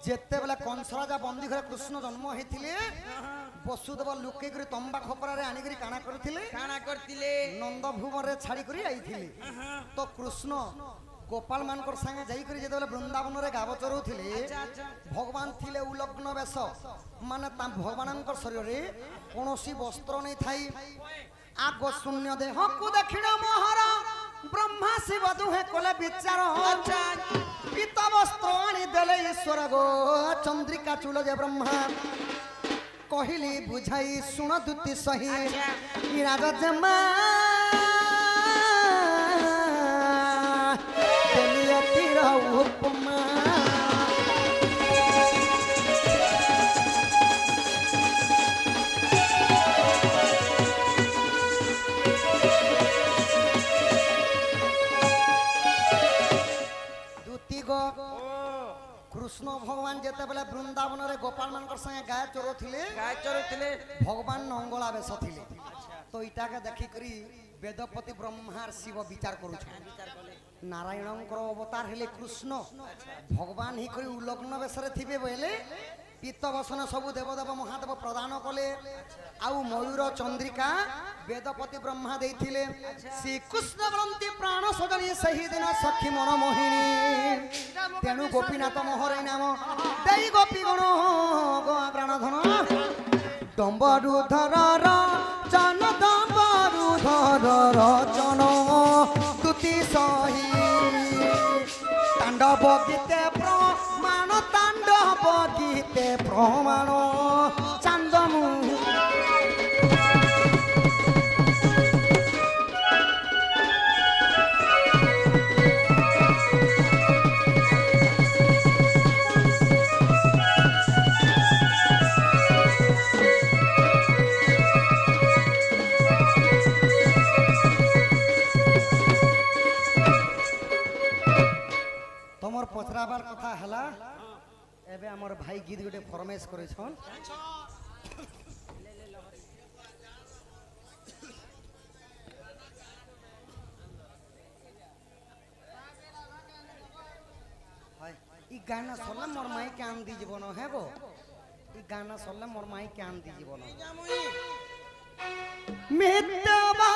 ଯେତେବେଳେ କଂସ ରାଜା ବନ୍ଦୀ ଘରେ କୃଷ୍ଣ ଜନ୍ମ ହେଇଥିଲେ ବସୁଦେବ ଲୁକେଇକରି ତମ୍ବା ଖପରାରେ ଆଣିକରି କାଣା କରିଥିଲେ ନନ୍ଦ ଭୁବନରେ ଛାଡ଼ିକରି ଆଇଥିଲେ ତ କୃଷ୍ଣ ଗୋପାଳ ମାନଙ୍କର ସାଙ୍ଗେ ଯାଇକରି ଯେତେବେଳେ ବୃନ୍ଦାବନରେ ଗାବ ଚରଉଥିଲେ ଭଗବାନ ଥିଲେ ଉଲଗ୍ନ ବେଶ ମାନେ ଭଗବାନଙ୍କର ଶରୀରରେ କୌଣସି ବସ୍ତ୍ର ନେଇ ଥାଇ ଆଗ ଶୂନ୍ୟ ଦେହକୁ ଦକ୍ଷିଣ ମୋହର ବ୍ରହ୍ମା ଶିବ ଦୁହେଁ କଲେ ବିଚାର ପିତ ବସ୍ତ୍ର ଆଣି ଦେଲେ ଈଶ୍ୱର ଗो ଚନ୍ଦ୍ରିକା ଚୂଳ ଯେ ବ୍ରହ୍ମା କହିଲି ବୁଝାଇ ଶୁଣ ଦୁତି ସହି ରାଜମା ଉପମା কৃষ্ণ ভগবান যেতবেলে বৃন্দাবনের গোপাল মানকর সঙ্গে গায়ে চরুলে ভগবান নঙ্গলা বেশ থিলে তো এটাকে দেখিকি বেদপতি ব্রহ্মার শিব বিচার করুছেন নারায়ণঙ্কর অবতার হেলে কৃষ্ণ ভগবান হি করে উলগ্ন বেশরে থিবে বলে পিত্তবসন সবু দেবদেব মহাদেব প্রদান কলে আউ ময়ূর চন্দ্রিকা বেদপতি ব্রহ্মা দেইছিলে শ্রীকৃষ্ণ বলন্তি প্রাণ সজনী সেই দিন সখী মন মোহিনী তেণু গোপীনাথ মোহরে নাম দেই গোপী গণ গো প্রাণ ধন দম্বরু ধর চন দম্বরু ধর চন তুতি সহি তাণ্ডব গীতে প্রমাণ তাণ্ডব গীতে প্রমাণ চান্দমু পচরাবার কথা হেলা এবে আমার ভাই গীত গোটে ফরমেশ করেছন ই গানা সরলে মোর মাই কান দি জীবন হে গো ই গানা সরলে মোর মাই কান দি জীবন মিতবা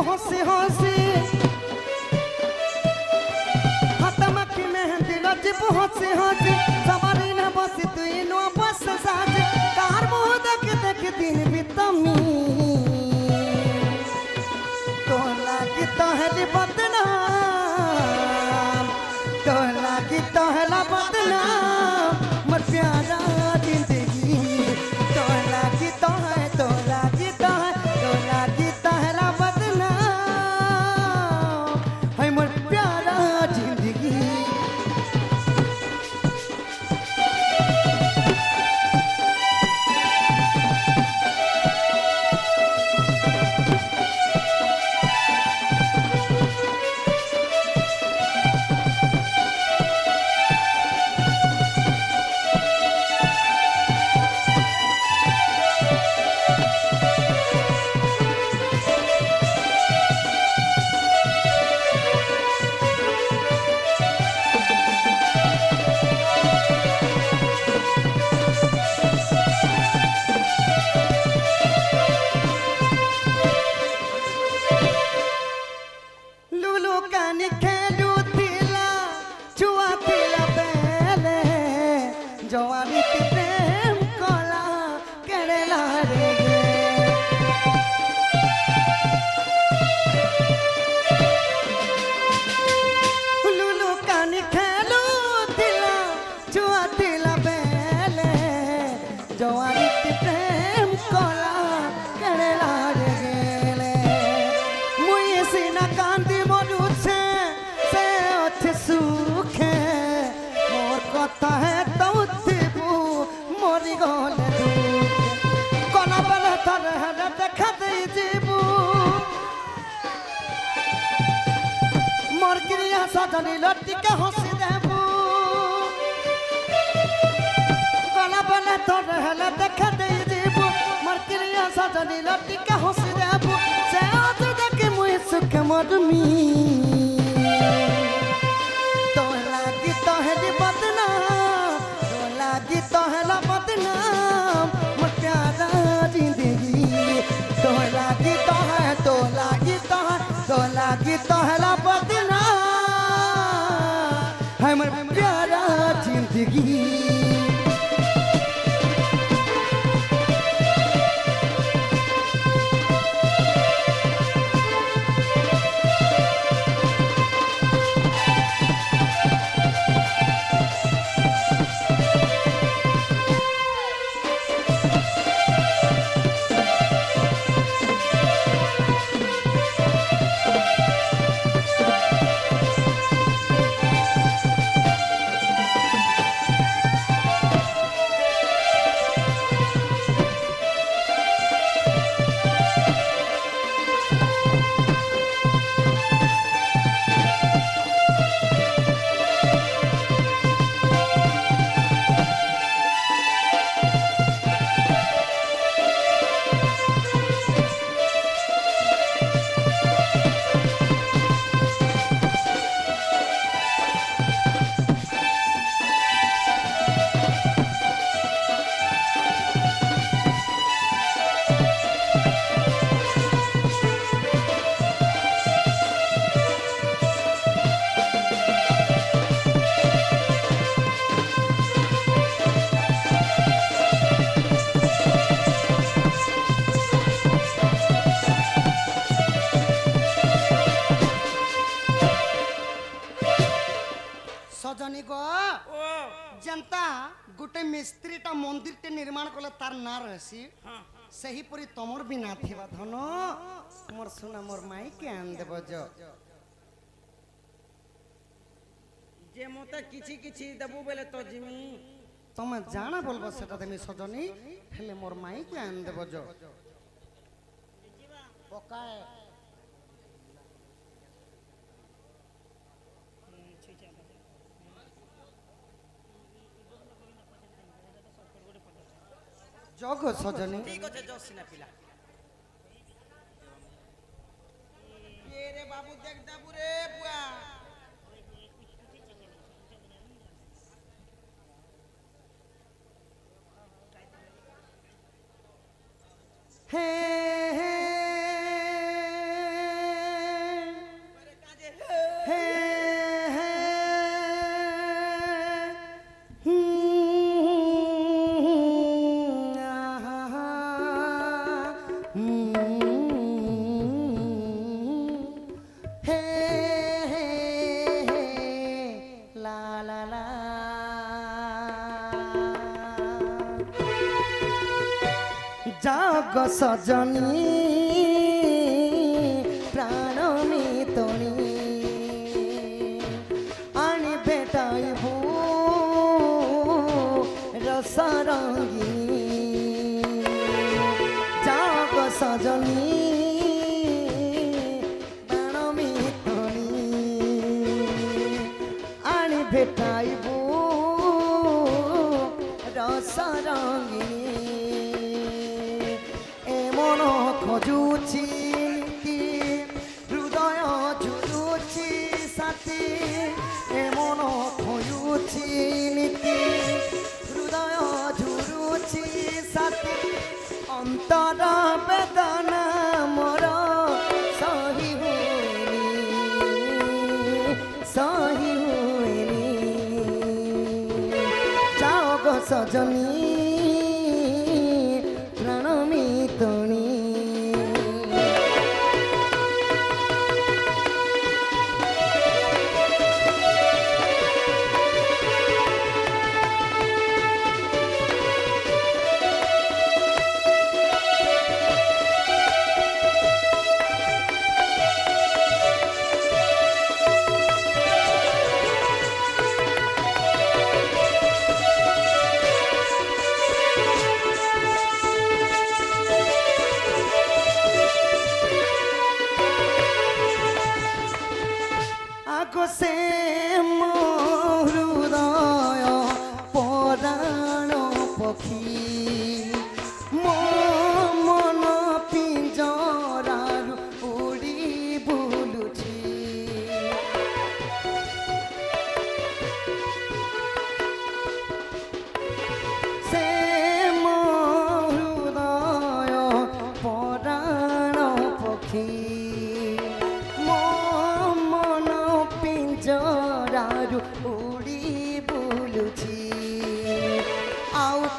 हसी हसी हाथ मक्खी मेहंदी लजिब हसी हसी सवारी न बसी तुई नो सजनी लटी के हंस देबू से आज देखे मुई सुख मरमी तो लागी तो है बदनाम तो लागी तो है बदनाम मोर प्यारा जिंदगी तो लागी तो है तो लागी तो है तो लागी तो है बदनाम है मोर प्यारा जिंदगी सजनी गो जनता गोटे मिस्त्रीटा मंदिर टे निर्माण कले तार ना रहसी सही परी तमर भी ना थिबा धन मोर सुना मोर माई के आन देब जो जे मते किछि किछि देबू बेले तो जिमी तमे जाना बोलबो सेटा देमी सजनी हेले मोर माई के आन देब जो पकाए जग सजनी ठीक আছে জসিনা পিলা এ রে বাবু দেখ দাবু রে বুয়া हे हे हे जाग सजनी प्राण मितनी आनी भेटाइबू रसरंगी जाग सजनी प्राण मितनी आनी भेटाइबू रसरंगी खोजुची नीति हृदय झुरुची साथी ए मन खोजुची नीति हृदय झुरुची साथी अंतर वेदना मोर सही हुएनी जाओ गो सजनी प्राण मितनी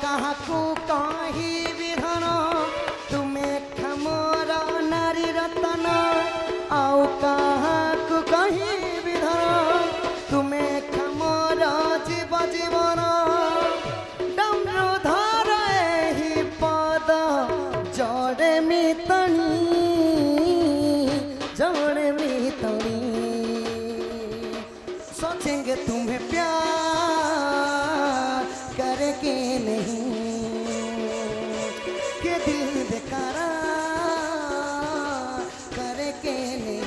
कहा को कही विधन तुम्हें खमोर नारी रतन आओ कहा को कही विधन तुम्हें खमोर जीव जीवन डमरू धर ही पद जड़े मितनी सोचेंगे तुम्हें प्यार करके नहीं कि दिल बेकरार करके नहीं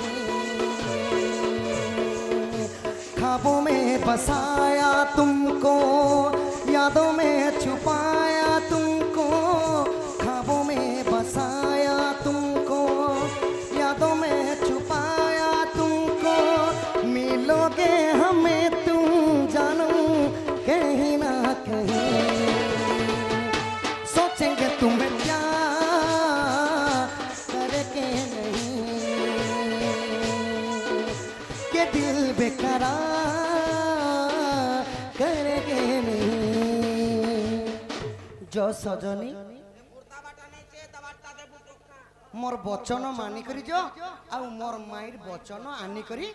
ख्वाबों में बसाया तुमको यादों में छुपाया तुमको ख्वाबों में बसाया तुमको यादों में छुपाया तुमको मिलोगे हमें तुम जानो कहीं ना कहीं सोचेंगे तुम्हें प्यार करके नहीं कि दिल बेकरार करके नहीं जो सजनी मोर बचन मानी करी जो आ मोर माइर बचन आनी करी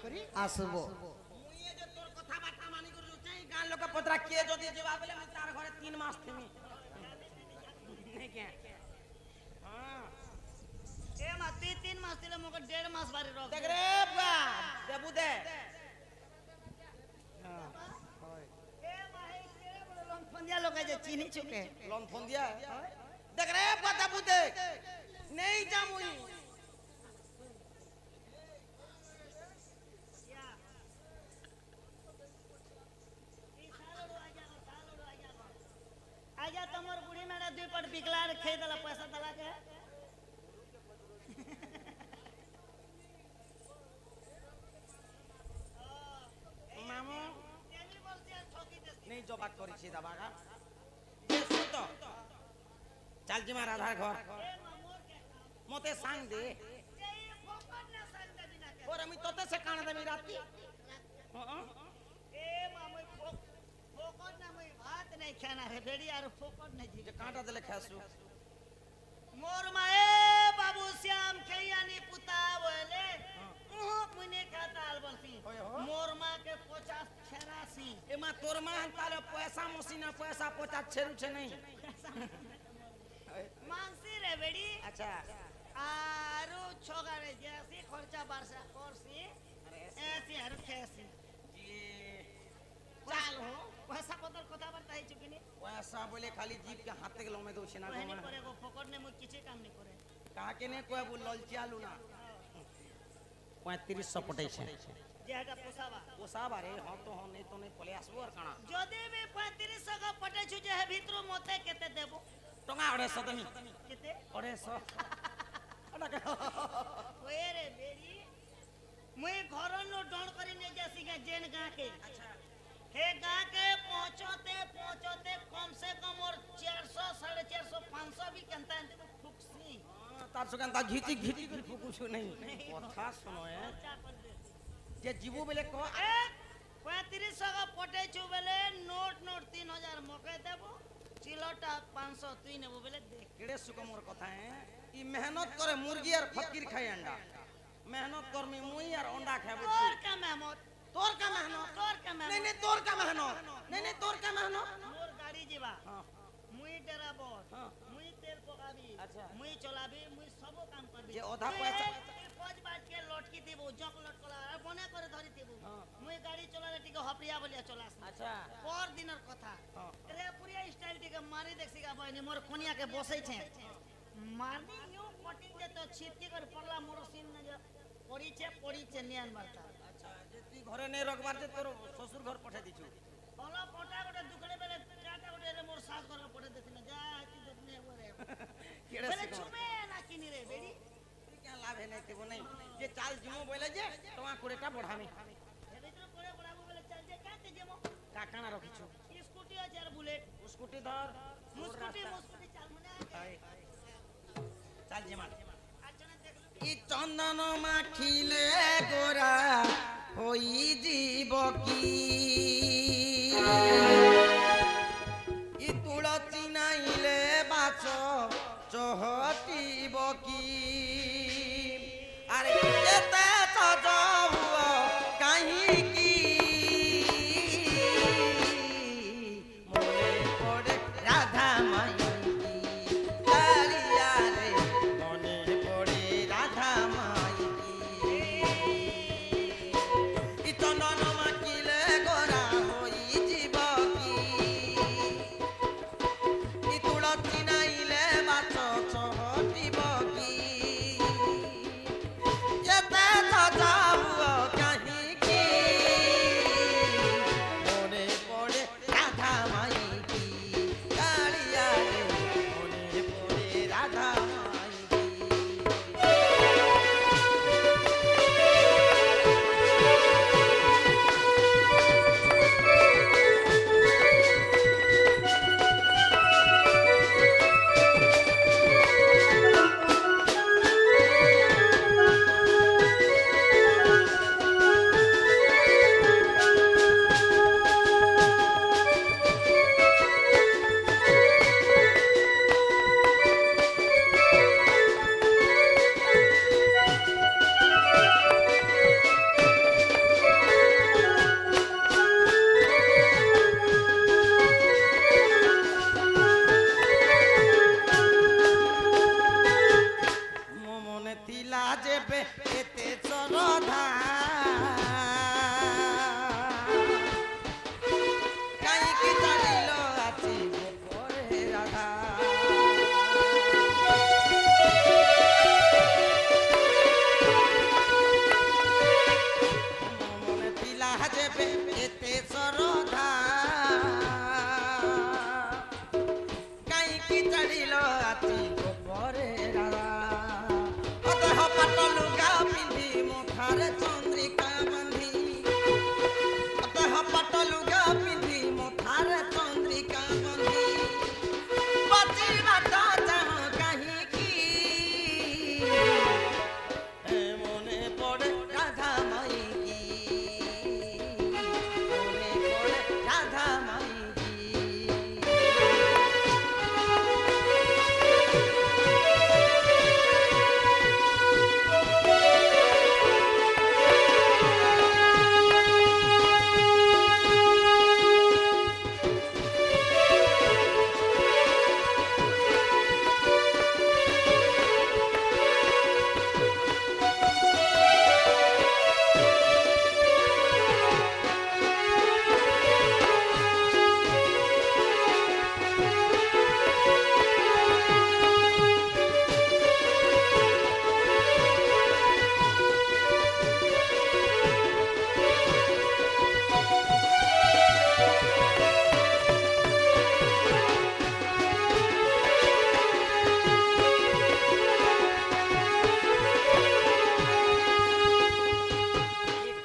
आसबो मुई जे तोर कथा बार्ता मानी करू चाहि गां लोक पतरा के जदी जेबा बेले मैं तार घरे 3 मास थिमी नहीं के हां ए मा 3 मास दिले मोके 1.5 मास बारी रख देख रे बा देबू दे हां ए माही के बोले लंफंदिया लोग जे चीनी चुके लंफंदिया देख रे बा देबू दे नहीं जामुई आजा तमर बुढ़ी मेरा 2 पट बिकला रे खे दला पैसा दला के मामू तेली बोलते ठोकी दे नहीं जबाक करी छी दबागा ये सुतो चल जी मार आधार घर मोते सांग दे ए फोकट ना संग दे बिना के और अमी तोते से कान देमी राती हां ए मामू फोकट ना मैं भात नहीं खाना रे बेड़ी यार फोकट नहीं जी जे कांटा देले खासु मोर माए बाबू श्याम खैयानी पुता बोले मुने खाता अलबसी मोर मां के 50 86 ए मा तोर मा ताले पैसा मसीना पैसा 50 छेरु छे नहीं मांगसी रे बेड़ी अच्छा आरु छोगारे जैसी खर्चा बरसा करसी ऐसी आरु खेसी चाल हो पैसा पतर कथा बताई चुकिनी पैसा बोले खाली जीप के हाथे के लमे दो छना कहनी करे को पकड़ ने मु किछि काम नहीं करे कहा के ने कोई बोल ललचियालू ना 3500 पटै छे जेटा पोसाबा पोसाबा रे हम तो हम नहीं तो नहीं पले आसबो और काना जदे भी 3500 का पटे छु जे भीतर मते केते देबो टंगा 250 तनी केते 250 अडा के ओए रे बेरी मुई घर नो डोन करी ने जैसी के जेन गां के अच्छा हे गां के पहुंचते कम से कम और 400 450 500 भी कंता है फुकसी तार सुगंता घिची फुकुछु नहीं कथा सुनो है जे जीवो बेले को 3500 का पटे छु बेले नोट 3000 मके देबो चिलोटा 500 तुई नेबो बेले देख केड़े सुको मोर कथा है ई मेहनत करे मुर्गी और फकीर खाए अंडा मेहनत कर मी मुई और अंडा खाबो तोर का मेहनत तोर का मेहनत नहीं तोर का मेहनत नहीं तोर का मेहनत मोर गाड़ी जीवा हां मुई ड्राइवर हां मुई तेल पकाबी अच्छा मुई चलाबी मुई सब काम करबी जे आधा पैसा खोज बात के लटकी देबो जक लटकला बने करे धरी देबो मुई गाड़ी चलाले टिके हपरिया बोलिया चलास अच्छा पर दिनर कथा रे पुरिया स्टाइल टिके मारी देखसिगा बहनी मोर कोनिया के बसै छे मारनी यू कटिंग दे तो छिटकी कर पड़ला मोर सीन न जे पड़ी छे नियान मारता अच्छा जे ती घरे नहीं रखबार जे तोर ससुर घर पठा दिछु ओला पोटा गोटे दुकड़े बेले काटा गोटे रे मोर सास घर पठा देथिन जा हाथी देखने ओरे केड़े बेले सिको छुमे ना किनी रे बेड़ी क्या लाभ है नहीं तेबो नहीं जे चाल जुमो बोले जे टवा कोड़ेटा बढ़ामी हे भीतर कोड़े बड़ाबो बेले चल जे काते जेमो काकाना रखिछु स्कूटी আছে আর বুলেট स्कूटी धर मुस्कुटी चाल मने चल जे मार आजने देखलु ई चंदन माखिले गोरा होई जीव की ई तुलसी চিনাইলে বাচ চহটিব কি আরে কেতে সজব কাহিকি মনে পড়ে রাধা মাইকি কালিয়া রে মনে পড়ে রাধা মাইকি ই চন্দন মাখিলে গোরা হই যাব কি ই তুলসী নাইলে বাচ চহটিব কি এতে সজাব কাহিকি মনে পড়ে রাধা মাইকি কালিয়া রে মনে পড়ে রাধা মাইকি মনে থিলা যেবে এতে চরধা কাইকি জানিল আছি গোপরে রাধা মনে থিলা যেবে এতে চরধা কাইকি জানিল আছি গোপরে রাধা দেহ পাট লুগা পিন্ধি মুখারে চন্দ্রিকা বান্ধি দেহ পাট লুগা পিন্ধি মুখারে চন্দ্রিকা বান্ধি বাজি বাটা জান কাহিকি মনে পড়ে রাধা মাইকি মনে পড়ে রাধা মাইকি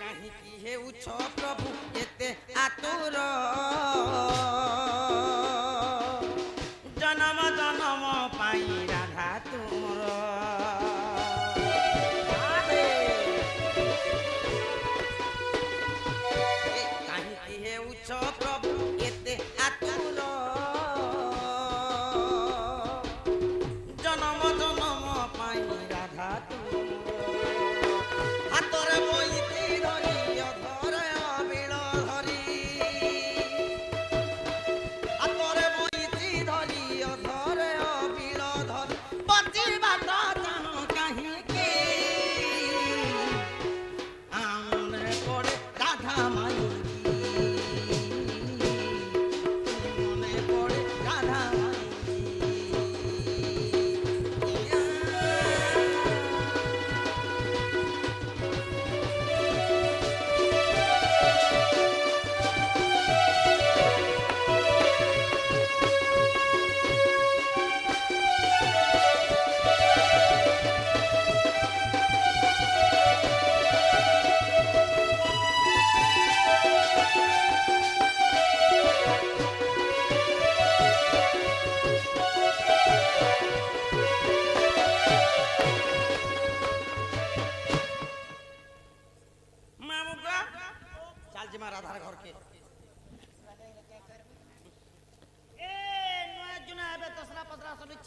কাহিকি হেউছ প্রভু এতে আতুর জনম জনম পাই রাধা তুমর কাহিকি হেউছ প্রভু এতে আতুর জনম জনম পাই রাধা তুমর হাতরে বইতি ধরি অধরে অবিল ধরি হাতরে বইতি ধরি অধরে অবিল ধরি বাজি বাটা জান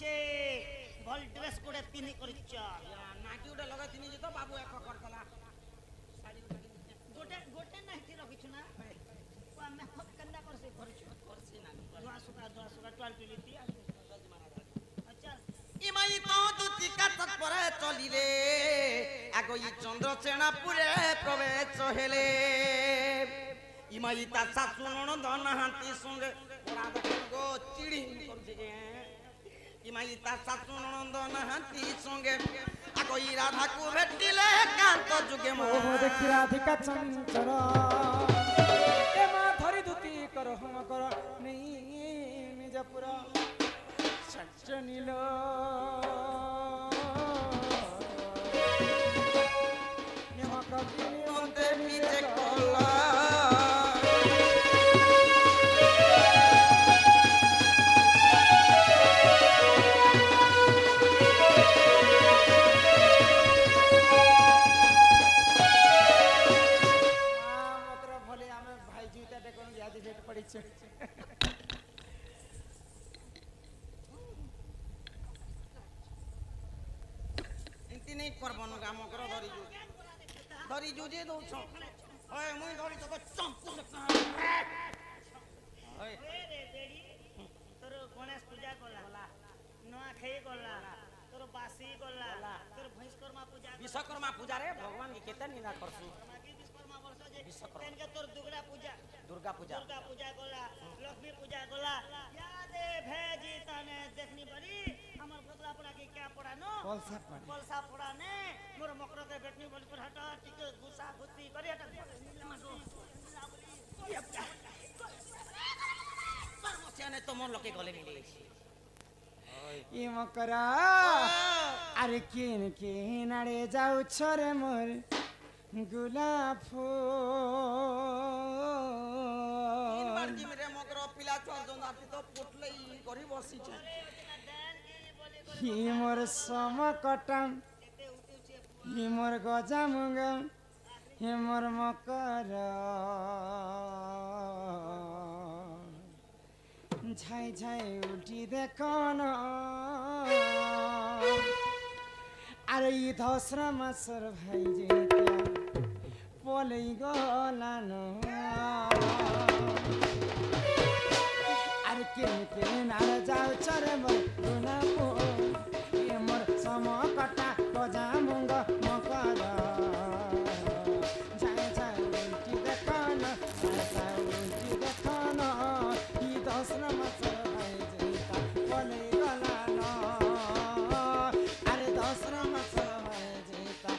ପଡ଼ିଛେ ଭଲ ଡ୍ରେସ୍ ଗୋଟେ ପିନ୍ଧି କରି ଚାଲ ନାକି ଗୋଟେ ଲଗାଇଥିନି ଯେ ତ ବାବୁ ଏକ କରିଦେଲା ଗୋଟେ ଗୋଟେ ନାଇଟି ରଖିଛୁ ନା ଆମେ କେନ୍ତା କରସି କରିଛୁ କରସି ନା ଧୁଆ ସୁକା ଟୁଆଲ ଟୁଲିତି ଆଚ୍ଛା ইমাই তো দুটি কাতক পরে চলিলে আগই চন্দ্রসেনা পুরে প্রবেশ হেলে ইমাই তা শাশু ননদ নাহান্তি সঙ্গে ওরা দেখুন গো চিড়ি করছে যে ইমাই তা শাশু ননদ নাহান্তি সঙ্গে আগই রাধাকু ভেটিলে কান্ত যুগে ওহ দেখি রাধিকা চঞ্চল এ মা ধরি দুতি কর হোম কর নেই মির্জাপুর সঞ্চনীল মন্তে পিছে কলা ভলে আমি ভাই জিতা দেখুন ইয়াদি ভেট পড়িছে এমতি নেই করবন গামকর ধরি জুজে দৌছ ওই মুই ধরি তো চম্পু ওই রে দেড়ি তোর গণেশ পূজা কলা নয়া খেয়ে কলা তোর বাসি কলা তোর ভৈষ্কর্মা পূজা বিশ্বকর্মা পূজারে ভগবান কে কেতে নিন্দা করছু বিশ্বকর্মা বর্ষ যে বিশ্বকর্মা। তেনকে তোর দুর্গা পূজা দুর্গা পূজা কলা লক্ষ্মী পূজা কলা ইয়াদে ভেজি তানে দেখনি বলি আমার বদলা পড়া কি क्या पड़ा नो কলসা পড়ে কলসা পড়া নে মোর মকর কে বেটনি বলি पर हटा टिके गुस्सा गुस्सी करी हटा परमोसियाने तो मोर लोके गले मिले ই মকরা আরে কিন কিন আড়ে যাও ছরে মোর গোলাপ तीन बार ফুল जिमरे मकर पिला चोर जोन आती तो पुटलई करी बसी छे হি মোর সমকটাম হি মোর গজা মুঙ্গ হি মোর মকর ঝাই ঝাই উঠি দেখন আরে ই ধসরা মাসর ভাই যেটা পলেই গলানো আর কেন কেন আর যাও চরে মোর গুনাপো এ মোর সমকটা গজা মুঙ্গ মকর যাই যাই উল্টি দেখন যাই যাই উল্টি দেখন ই দশরা মাসর ভাই যেটা পলেই গলানো আরে দশরা মাসর ভাই যেটা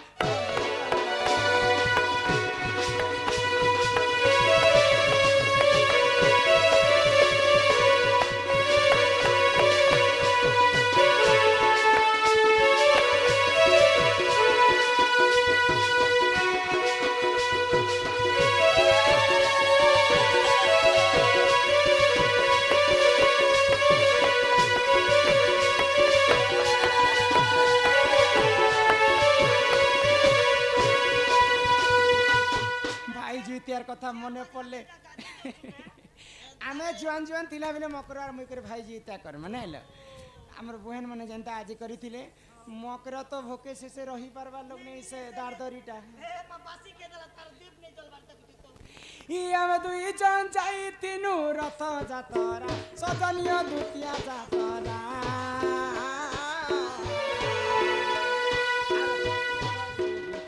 ভাই জিতিয়ার কথা মনে পড়লে ଆମେ ଜୁଆନ ଜୁଆନ ଥିଲା ବେଲେ ମକର আর ମୁଇ করে ভাই জিতা কর মানে হল আমার বহেন মানে যেনতা আজি করিଥିଲେ মকর তো ভোকে শেষে রহি পারবার লোক নেই সে দারদরিটা ए बासी के दला तार दीप नहीं जलबार तक तो ই আমি দুই জন যাই তিনু রথ যাতরা সজনীয় দুতিয়া যাতরা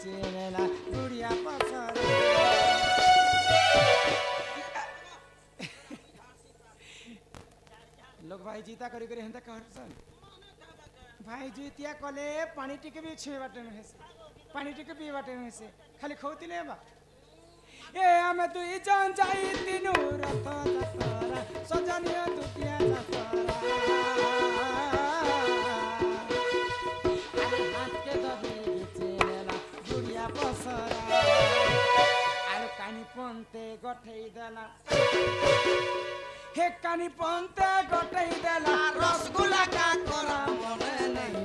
চেনেলা দুড়িয়া পাছরা লোক ভাই জিতা করি করি হেন্তা করছন ভাই জিতিয়া কলে পানি টিকে বি ছুঁয়ে বাটে নহেছে পানি টিকে পিয়ে বাটে নহেছে খালি খৌতিলে বা এ আমি দুই জন যাই তিনু রথ যাতরা সজনীয় দুতিয়া যাতরা আরে হাতকে ধরে গেছে নেলা গুড়িয়া পসরা আর কানি পন্তে গঠেই দেলা হে কানি পন্তে গঠেই দেলা রসগোল্লা কা করা মনে নেই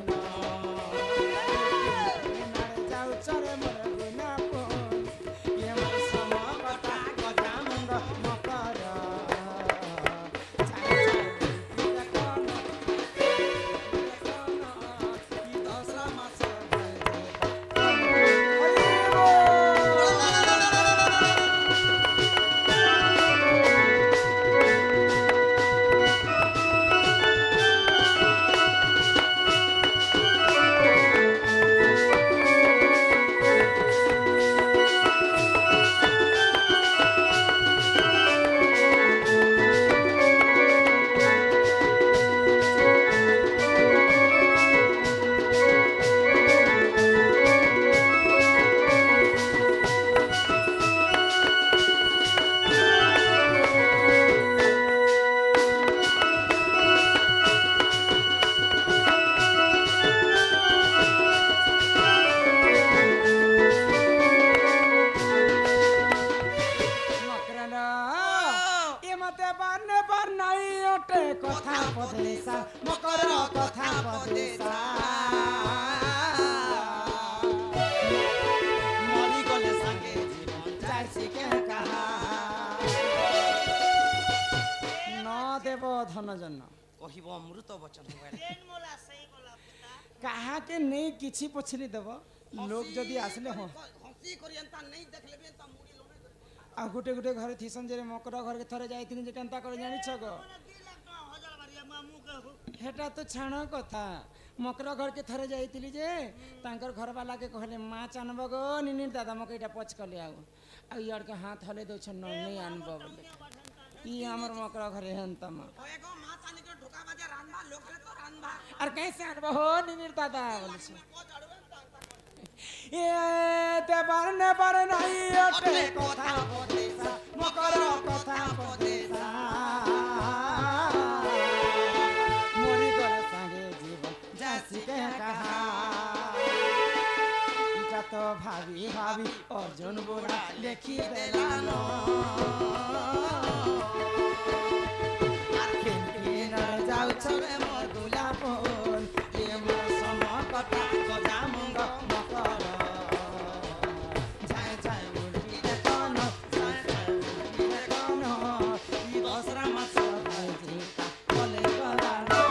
যাও চরে মোর গুনা পন এ মোর সমকটা গজা মুঙ্গ মকর চাই চাই দেখন কথা পদে মরি গলে সাঙ্গে জীবন যাইছি কে কাহা ন দেব ধন জন্য কহিব অমৃত বচন ট্রেন মোলা সেই গলা পুতা কাহাকে নেই কিছু পছরি দেব লোক যদি আসলে হ্যাঁ হসি করি এন্তা নেই দেখলে বি এন্তা মুড়ি লমে আর গোটে গোটে ঘরে থিসন যে মকর ঘরকে থরে যাইতিনি যে কেনতা করে জানিছ গো 2 লাখ টাকা হাজার বাড়িয়া মামু কহু হেটা তো ছাণ কথা মকর ঘরকে থরে যাইতিলি যে তাঙ্কর ঘরবালাকে কহলে মাছ আনব গো নিনি দাদা মকে এটা পচ কলে আউ আর ইয়ারকে হাত হলে দৌছ নেই আনব বলে ই আমার মকর ঘরে হেনতামা ওয়ে গো মা চানি করে ঢোকা বাজে রানবা লোকরে তো রানবা আর कैसे আনব হো নিনির দাদা বলেছে কো চড়বে এ দেবার নেবার নাই ওঠে কথা পদে মকর কথা পদে মরি করে সাঙ্গে জীবন যাসি কে কাহা এটা তো ভাবি ভাবি অর্জুন বুড়া লেখি দেলান আর কেন কেন যাউছ রে মোর গোলাপ ফুল এ মোর সম কথা গজা মুঙ্গ মকর যায় যায় উড়ি রে কোন যায় যায় উড়ি রে কোন ই দশরা মাস ভাইজি বলে গলানো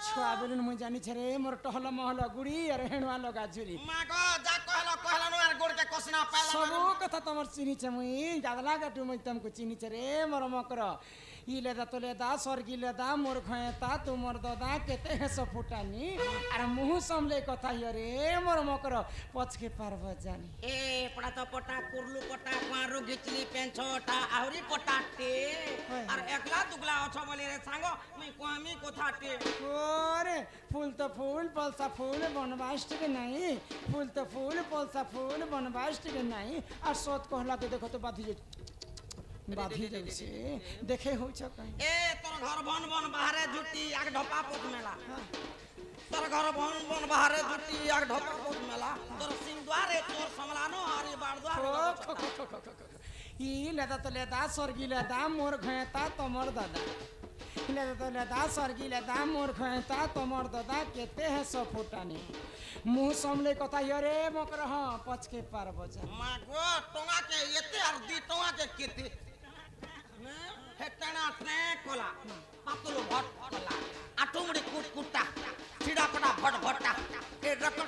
छुआ बेलुन मुई जानी छे मोर टहल महल गुड़ी और हेणुआ लगा झुरी মা গো যা কহলো কহলো নো আর গোড় কে কসনা পাইলা सब कथा तमर चिनी छे मुई जादला गाटू मुई तुमको चिनी छे रे मोर मकर ई लेदा तो लेदा स्वर्गी लेदा मोर खयता तू मोर ददा केते हे सब फुटानी और मुह समले कथा हिय रे मोर मकर पछके पारब जानी এ পড়া তো পটা কুরলু পটা কুয়ারু গিচলি পেঞ্ছটা আউরি পটাটে আর একলা দুগলা অছ বলি রে সাঙ্গ মুই কুয়ামি কথাটে ओरे फूल तो फूल पलसा फूल बनबास्ट के नहीं फूल तो फूल पलसा फूल बनबास्ट के नहीं और सोत कहला के देखो तो बाधी जाइछे देखे हो छ कहीं এ তোর ঘর বন বন বাহারে জুটি আগ ঢপা পত মেলা তোর ঘর বন বন বাহারে জুটি আগ ঢপা পত মেলা তোর সিং দ্বারে তোর সমলানো আর বার দ্বারে ई लेदा तो लेदा स्वर्गी लेदा मोर घयता तमर दादा लेदा तो लेदा स्वर्गी लेदा मोर घयता तमर दादा केते है सब फुटानी मुंह समले कथा हिय रे मकर हां पछके पारब जा মা গো টঙ্গা কে এতে আর দি টঙ্গা কে কেতে হেটানা ট্রে কোলা পাতলু ভট কোলা আটুমড়ি কুট কুটা ছিড়া পড়া ভট ভটা এ রকম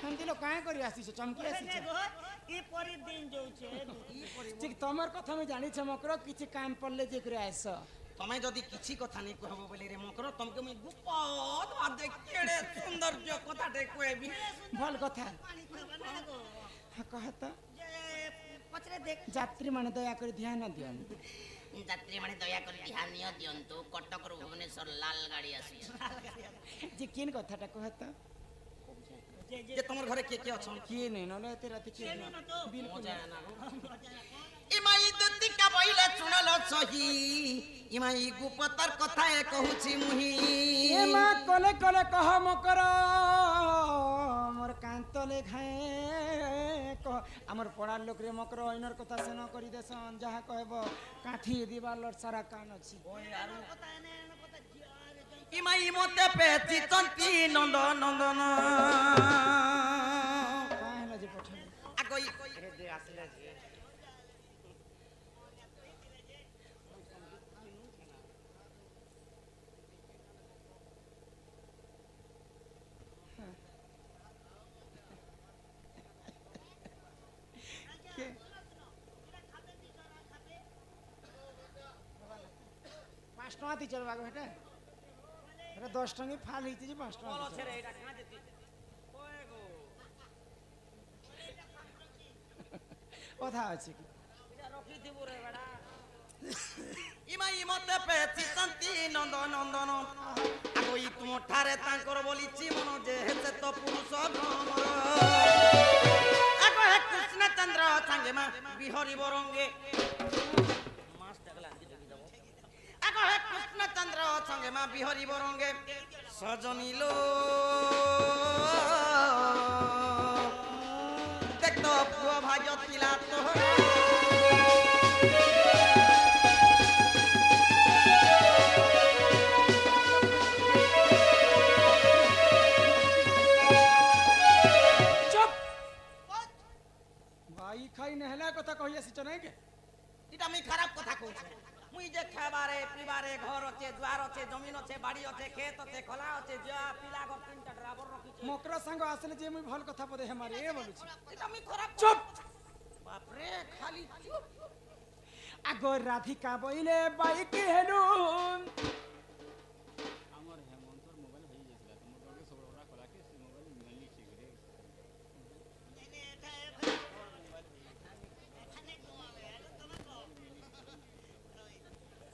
हम दिलो काहे करी आसी छ चमकी आसी छ देखो ई परी दिन जोचे ठीक तमर कथा में जानी छ मकर किछि काम पड़ले जे करे आइस তুমি যদি কিছু কথা নেই কহব বলি রে মকর তোমাকে আমি গুপত বাদে কেড়ে সৌন্দর্য কথাটে কইবি भल कथा पानी खाबा ना गो कहता जे पचरे देख যাত্রী মানে দয়া করে ধ্যান দিয়ন যাত্রী মানে দয়া করে ধ্যান দিয়ন্তু কটকর ভুবনেশ্বর লাল গাড়ি আসি যে কিন কথাটা कहता जे जे যে তোমার ঘরে কে কে আছেন কি নেই নলে এতে রাতে কি ना तो বিলকুল মজা না ইমাই দুতিকা বইলে শুনল সহি ইমাই গুপতর কথা কহুছি মুহি এ মা কলে কলে কহ মকর মোর কান্তলে ঘায়ে কহ আমার পড়ার লোক রে মকর অইনর কথা সেন করি দেসন যাহা কহব কাঠি দিবার লট সারা কান আছে पता ने पता जिया ইমাই মতে পেতি তন্তি নন্দ নন্দন কাহেলা যে পঠাই আগই রে দে আসলে যে কে 5 টাকা দি চলবা গো হেটা এটা 10 টাকা ফাল হইছে যে 5 টাকা বলো ছেড়ে এটা কাঁ যেতি ওই গো কথা আছে কি ରଖିଥିବୁ ରେ ବେଡ଼ା ইমাই মতে পেছি তন্তি নন্দ নন্দন আগই তুমঠারে তাঙ্কর বলিছি মন যে হেতে তো পুরুষ ভ্রমর আগ হে কৃষ্ণ চন্দ্র সাঙ্গে মা বিহরি বরঙ্গে ମାସ ଟାକଲା ଆନ୍ତି ଟେକି ଦେବ আগ হে কৃষ্ণ চন্দ্র সঙ্গে মা বিহরি বরঙ্গে সজনিল দেখত পুয় ভাজ তিলা তোহর ভাই খাই নেহলা কথা কহি আসিছ নাই কে এটা আমি খারাপ কথা কইছি মুই যে খাবারে পিবারে ঘর আছে দ্বার আছে জমিন আছে বাড়ি আছে ক্ষেত আছে খোলা আছে যা পিলা ঘর তিনটা ড্রাইভার রাখিছে মকর সাঙ্গ আসলে যে মুই ভাল কথা পদে হেমারে এ বলুছি এটা আমি খারাপ চুপ বাপ রে খালি চুপ আগ রাধিকা বইলে বাইক হেলু আমার হেমন্তর মোবাইল হয়ে গেছিল তোমার কাছে সব ওরা কলাকে সে মোবাইল মিলালি শিখরে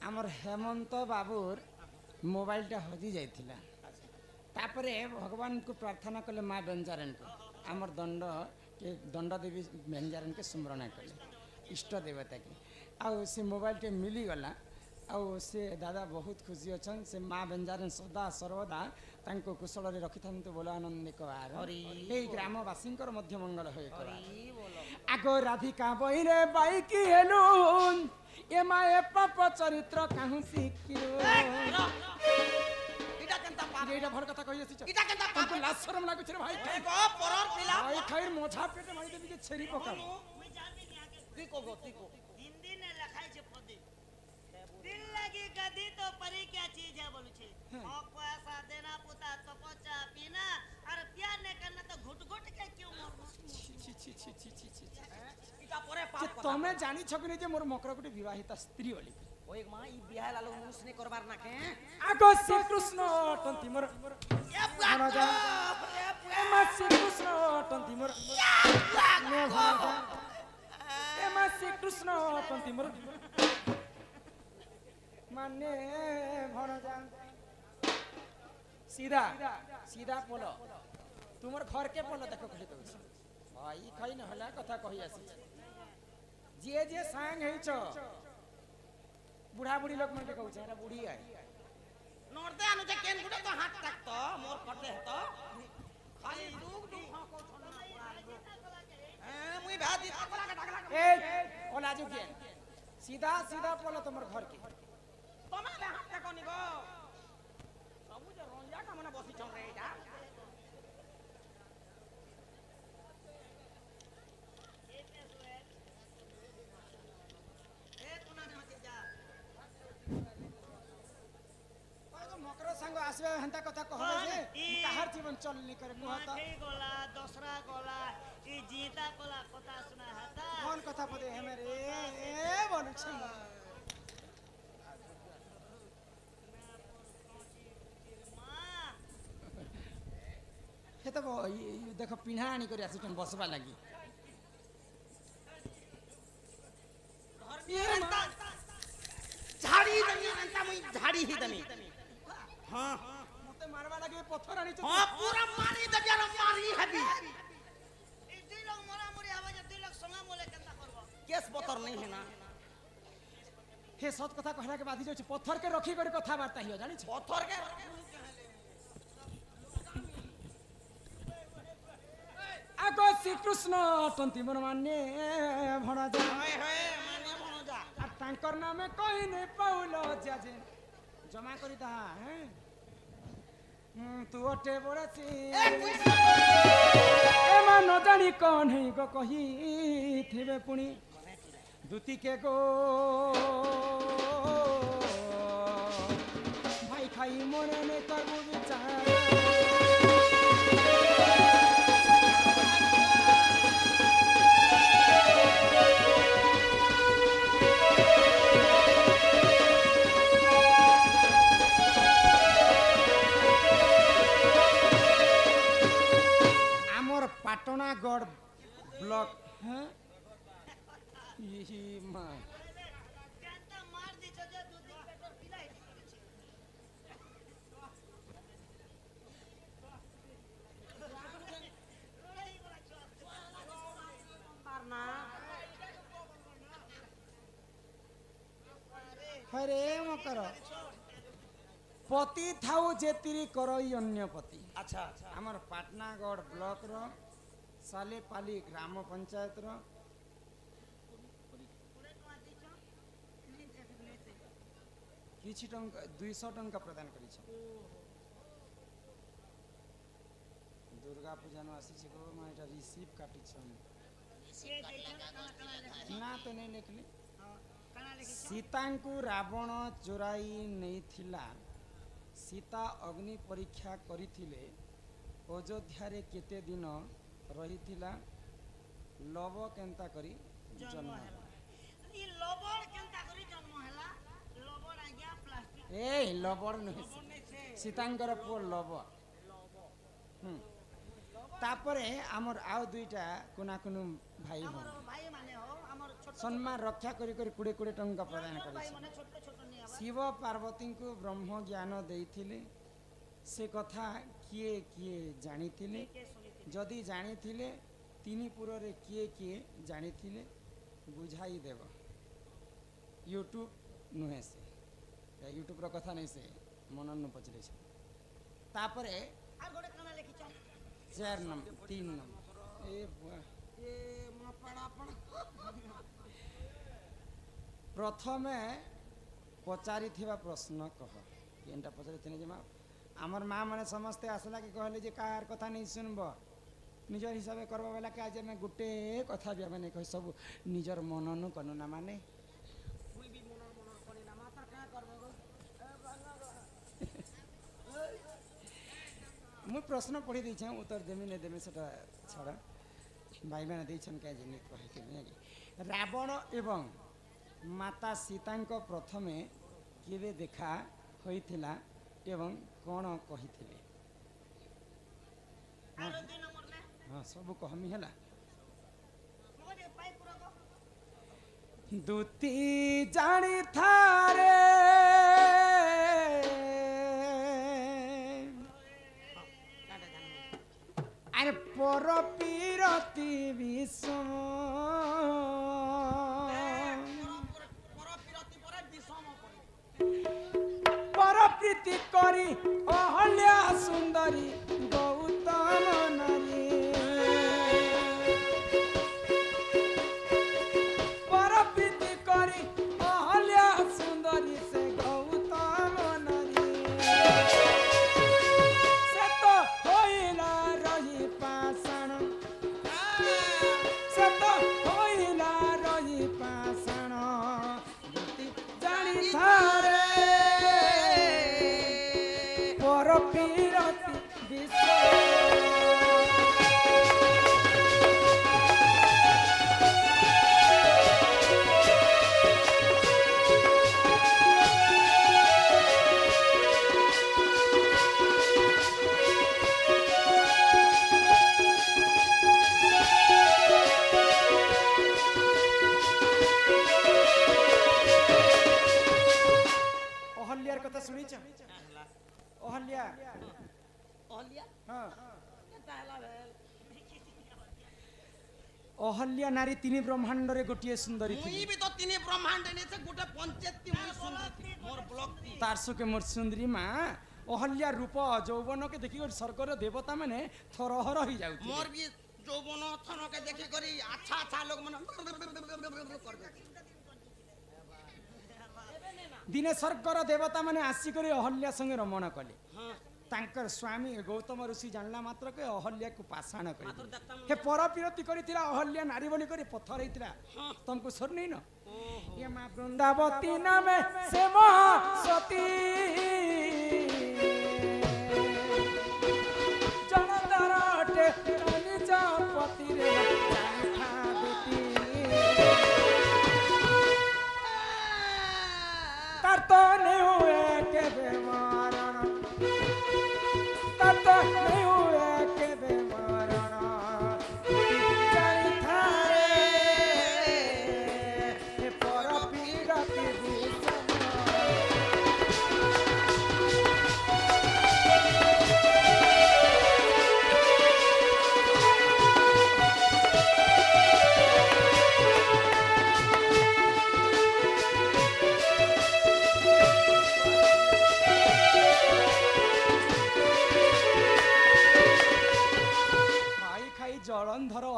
আমার হেমন্ত বাবুর মোবাইলটা হজি যাইছিলা তারপরে ভগবানকে প্রার্থনা কলে মা বেঞ্জারনকে আমার দণ্ড দেবী বেঞ্জারনকে স্মরণ কলে ইষ্ট দেবতাকে আউ সে মোবাইলটা মিলিগলা আউ সে দাদা বহুত খুশি অছন সে মা বেঞ্জারন সদা সর্বদা তাঙ্কু কুশଳରେ ରଖିଥାନ୍ତୁ ବୋଲ ଆନନ୍ଦ କବାର এই ଗ୍ରାମବାସୀଙ୍କର ମଧ୍ୟ ମଙ୍ଗଳ ହୋଇ କର ଆଗ ରାଧିକା ବହିରେ ବାଇକି ହେଲୁ এমা এ পাপ চরিত্র কাহু শিখিলু এটা কেনতা পাপ এইটা ভাল কথা কই আসিছ এটা কেনতা পাপ তাকে লাজ শরম লাগুছে রে ভাই এ গো পরর পিলা ভাই খাইর মোঝা পেটে মারি দেবি যে ছেড়ি পকা ମୁଇଁ ଜାଣିବି କି ଆଗେ তুই কো গো তুই কো हिंदी ने लिखाई पदे दिल लगी गदी तो परी क्या चीज है बोलुछे हक पैसा देना पुता तो पचा पीना और प्यार ने करना तो घुट घुट के क्यों मरना ছি ছি ছি ছি ছি ছি এটা পরে যে পাপ কথা তুমি জানিছ কি যে মোর মকর গুটি বিবাহিতা স্ত্রী বলি ওই মা ই বিয়া লালো মুসনি করবার না কে আগ শ্রীকৃষ্ণ অটন্তি মোর এ ভনজা এমা শ্রীকৃষ্ণ অটন্তি মোর নে ভনজা এমা শ্রীকৃষ্ণ অটন্তি মোর মানে ভনজা सीधा सीधा पोलो तुमर घर के पोलो देखो कहि दउछ भाई खइ न हला कथा कहि आसी जे जे सांग हेछ बुढ़ा बुढ़ी लोग मन के कहू छै बुढ़ी आइ নর্দে আনু যে কেন গুটে তো হাত টাকতো মোর পড়তে হতো খালি দুক দুক হাকো ছনা মুই ভাদি টাকলা টাকলা ए ओला जो के सीधा सीधा पोलो तुमर घर के তমে লে হাত টাকো নিগো সবু যে রঞ্জা কামনা বসি ছন রে এটা मकर संग आसबे हंता कथा कहले जे काहर जीवन चलनी करे कहता माठी गोला दसरा गोला ई जीता गोला कथा सुना हता कौन कथा पदे है मेरे ए बोलू छै मां हे तो देखो पिन्हा आनी करे आसी बसबा लागी ঝাড়ি দমি আনতা মুই ঝাড়ি হি দমি हां मते मारबा लागी पत्थर आनी हां पूरा मारी दबी আর মারি হবি ई दुई लोग मरा मरी आवाज दुई लोग संगा मोले केनता करबो केस पत्थर नहीं है ना हे सत कथा कहला के बाधी जाय पत्थर के रखी करे कथा वार्ता हियो जानि छ पत्थर के आगो श्री कृष्ण तंती मन माने भणा जा हाय हाय माने मनो जा आ तांकर नामे कहि नै पाउलो जाजे जमा करी दा हैं तू ओटे बड़सी ए मा न जानी कोन है गो कहि थिबे पुनी दुती के गो भाई खाई मोरे ने करबो विचार पाटनागढ़ ब्लॉक हैं यही माँ কেনটা মার দিছ যে দুদিন পেটর পিলাই দিছে हरे मकर पति थाउ जेतिरी करई अन्य पति अच्छा आमर पाटनागढ़ ब्लॉक रो सालेपाली ग्राम पंचायत रो किछि टंका 200 टंका प्रदान करी छ दुर्गा पूजा न आसी छ गो मा एटा रिसीव काटी छ ना तो नहीं लिखली सीतांकु रावण चोराई नहीं थिला सीता अग्नि परीक्षा करिथिले अयोध्या रे केते दिन रहिथिला लव केंता करी जन्म होला इ लबड़ केनता करी जन्म होला लबड़ आ गया प्लास्टिक ए लबड़ नहीं सीतांकर पो लव तापरे हमर आउ दुईटा कोना कोनो भाई हो भाई माने हो हमर छोट सम्मान रक्षा करी करी कुड़े कुड़े टंका प्रदान भाई करी माने छोट छोट नहीं आबा शिव पार्वती को ब्रह्म ज्ञान देइथिले से कथा किए किए जानिथिले के सुनिते जदि जानिथिले तिनीपुर रे किए किए जानिथिले बुझाई देव यूट्यूब नुहे से यूट्यूब रो कथा नहीं से मनन न पचरे छै तापरे आ गोटे काना लिखि छ 4 नंबर 3 नंबर ए बुआ ए मा पड़ा प्रथमे पचारि थिबा प्रश्न कह केनटा पचारि थिने जे मा हमर माँ माने समस्ते आसला कि कहले जे कार कथा नहीं सुनबो निजर हिसाबे करबो वाला के आज मैं गुटे कथा भी माने कह सब निजर मनन कनु ना माने फुल भी मनर कोनी ना मातर का करबो गो मु प्रश्न पढ़ी दै छै उत्तर देमी ने देमी सेटा छड़ा भाई मैंने दै छन के जिनि कहि के रावण एवं माता सीतांको प्रथमे केबे देखा होइथिला एवं कोन कहिथिले आरो 2 नंबर ले हाँ सब कहमी हैला मोरे पाई पुरा को दूती जानी थारे अरे पर पीरती विषम पर प्रीति करी अहल्या सुंदरी गौतम नारी पर प्रीति करी अहल्या सुंदरी से गौतम नारी से तो होइला रही पाषाण से तो होइला रही पाषाण दूती जानी थारे पर पीरती अहल्यार कथा सुनी छ अहल्या ओलिया हाँ केता हला भेल अहल्या नारी तीन ब्रह्मांड रे गोटिए सुंदरी थी मुई भी तो तीन ब्रह्मांड ने से गुटे पंचायत ती मुई सुंदरी मोर ब्लॉक ती तारसु के मोर सुंदरी माँ अहल्या रूप यौवन के देखी स्वर्गर देवता माने थरहर हो जाउ मोर भी যৌবন থনকে দেখি করি আচ্ছা আচ্ছা লোক মানে করবে दिने स्वर्गर देवता माने आसिक अहल्या संगे रमण कले हाँ तांकर स्वामी गौतम ऋषि जानला मात्र के अहल्या को पाषाण कर मात्र देखता हे परपीरती करितिला अहल्या नारी बनी करी पत्थर हितिला तुमको सुर नहीं न ये मां वृंदावती नामे से महासती जनदराटे निज पति रे जाखा देती करतो नहीं हुए के बेमारण करतो नहीं हुए के बेमारण जानी थारे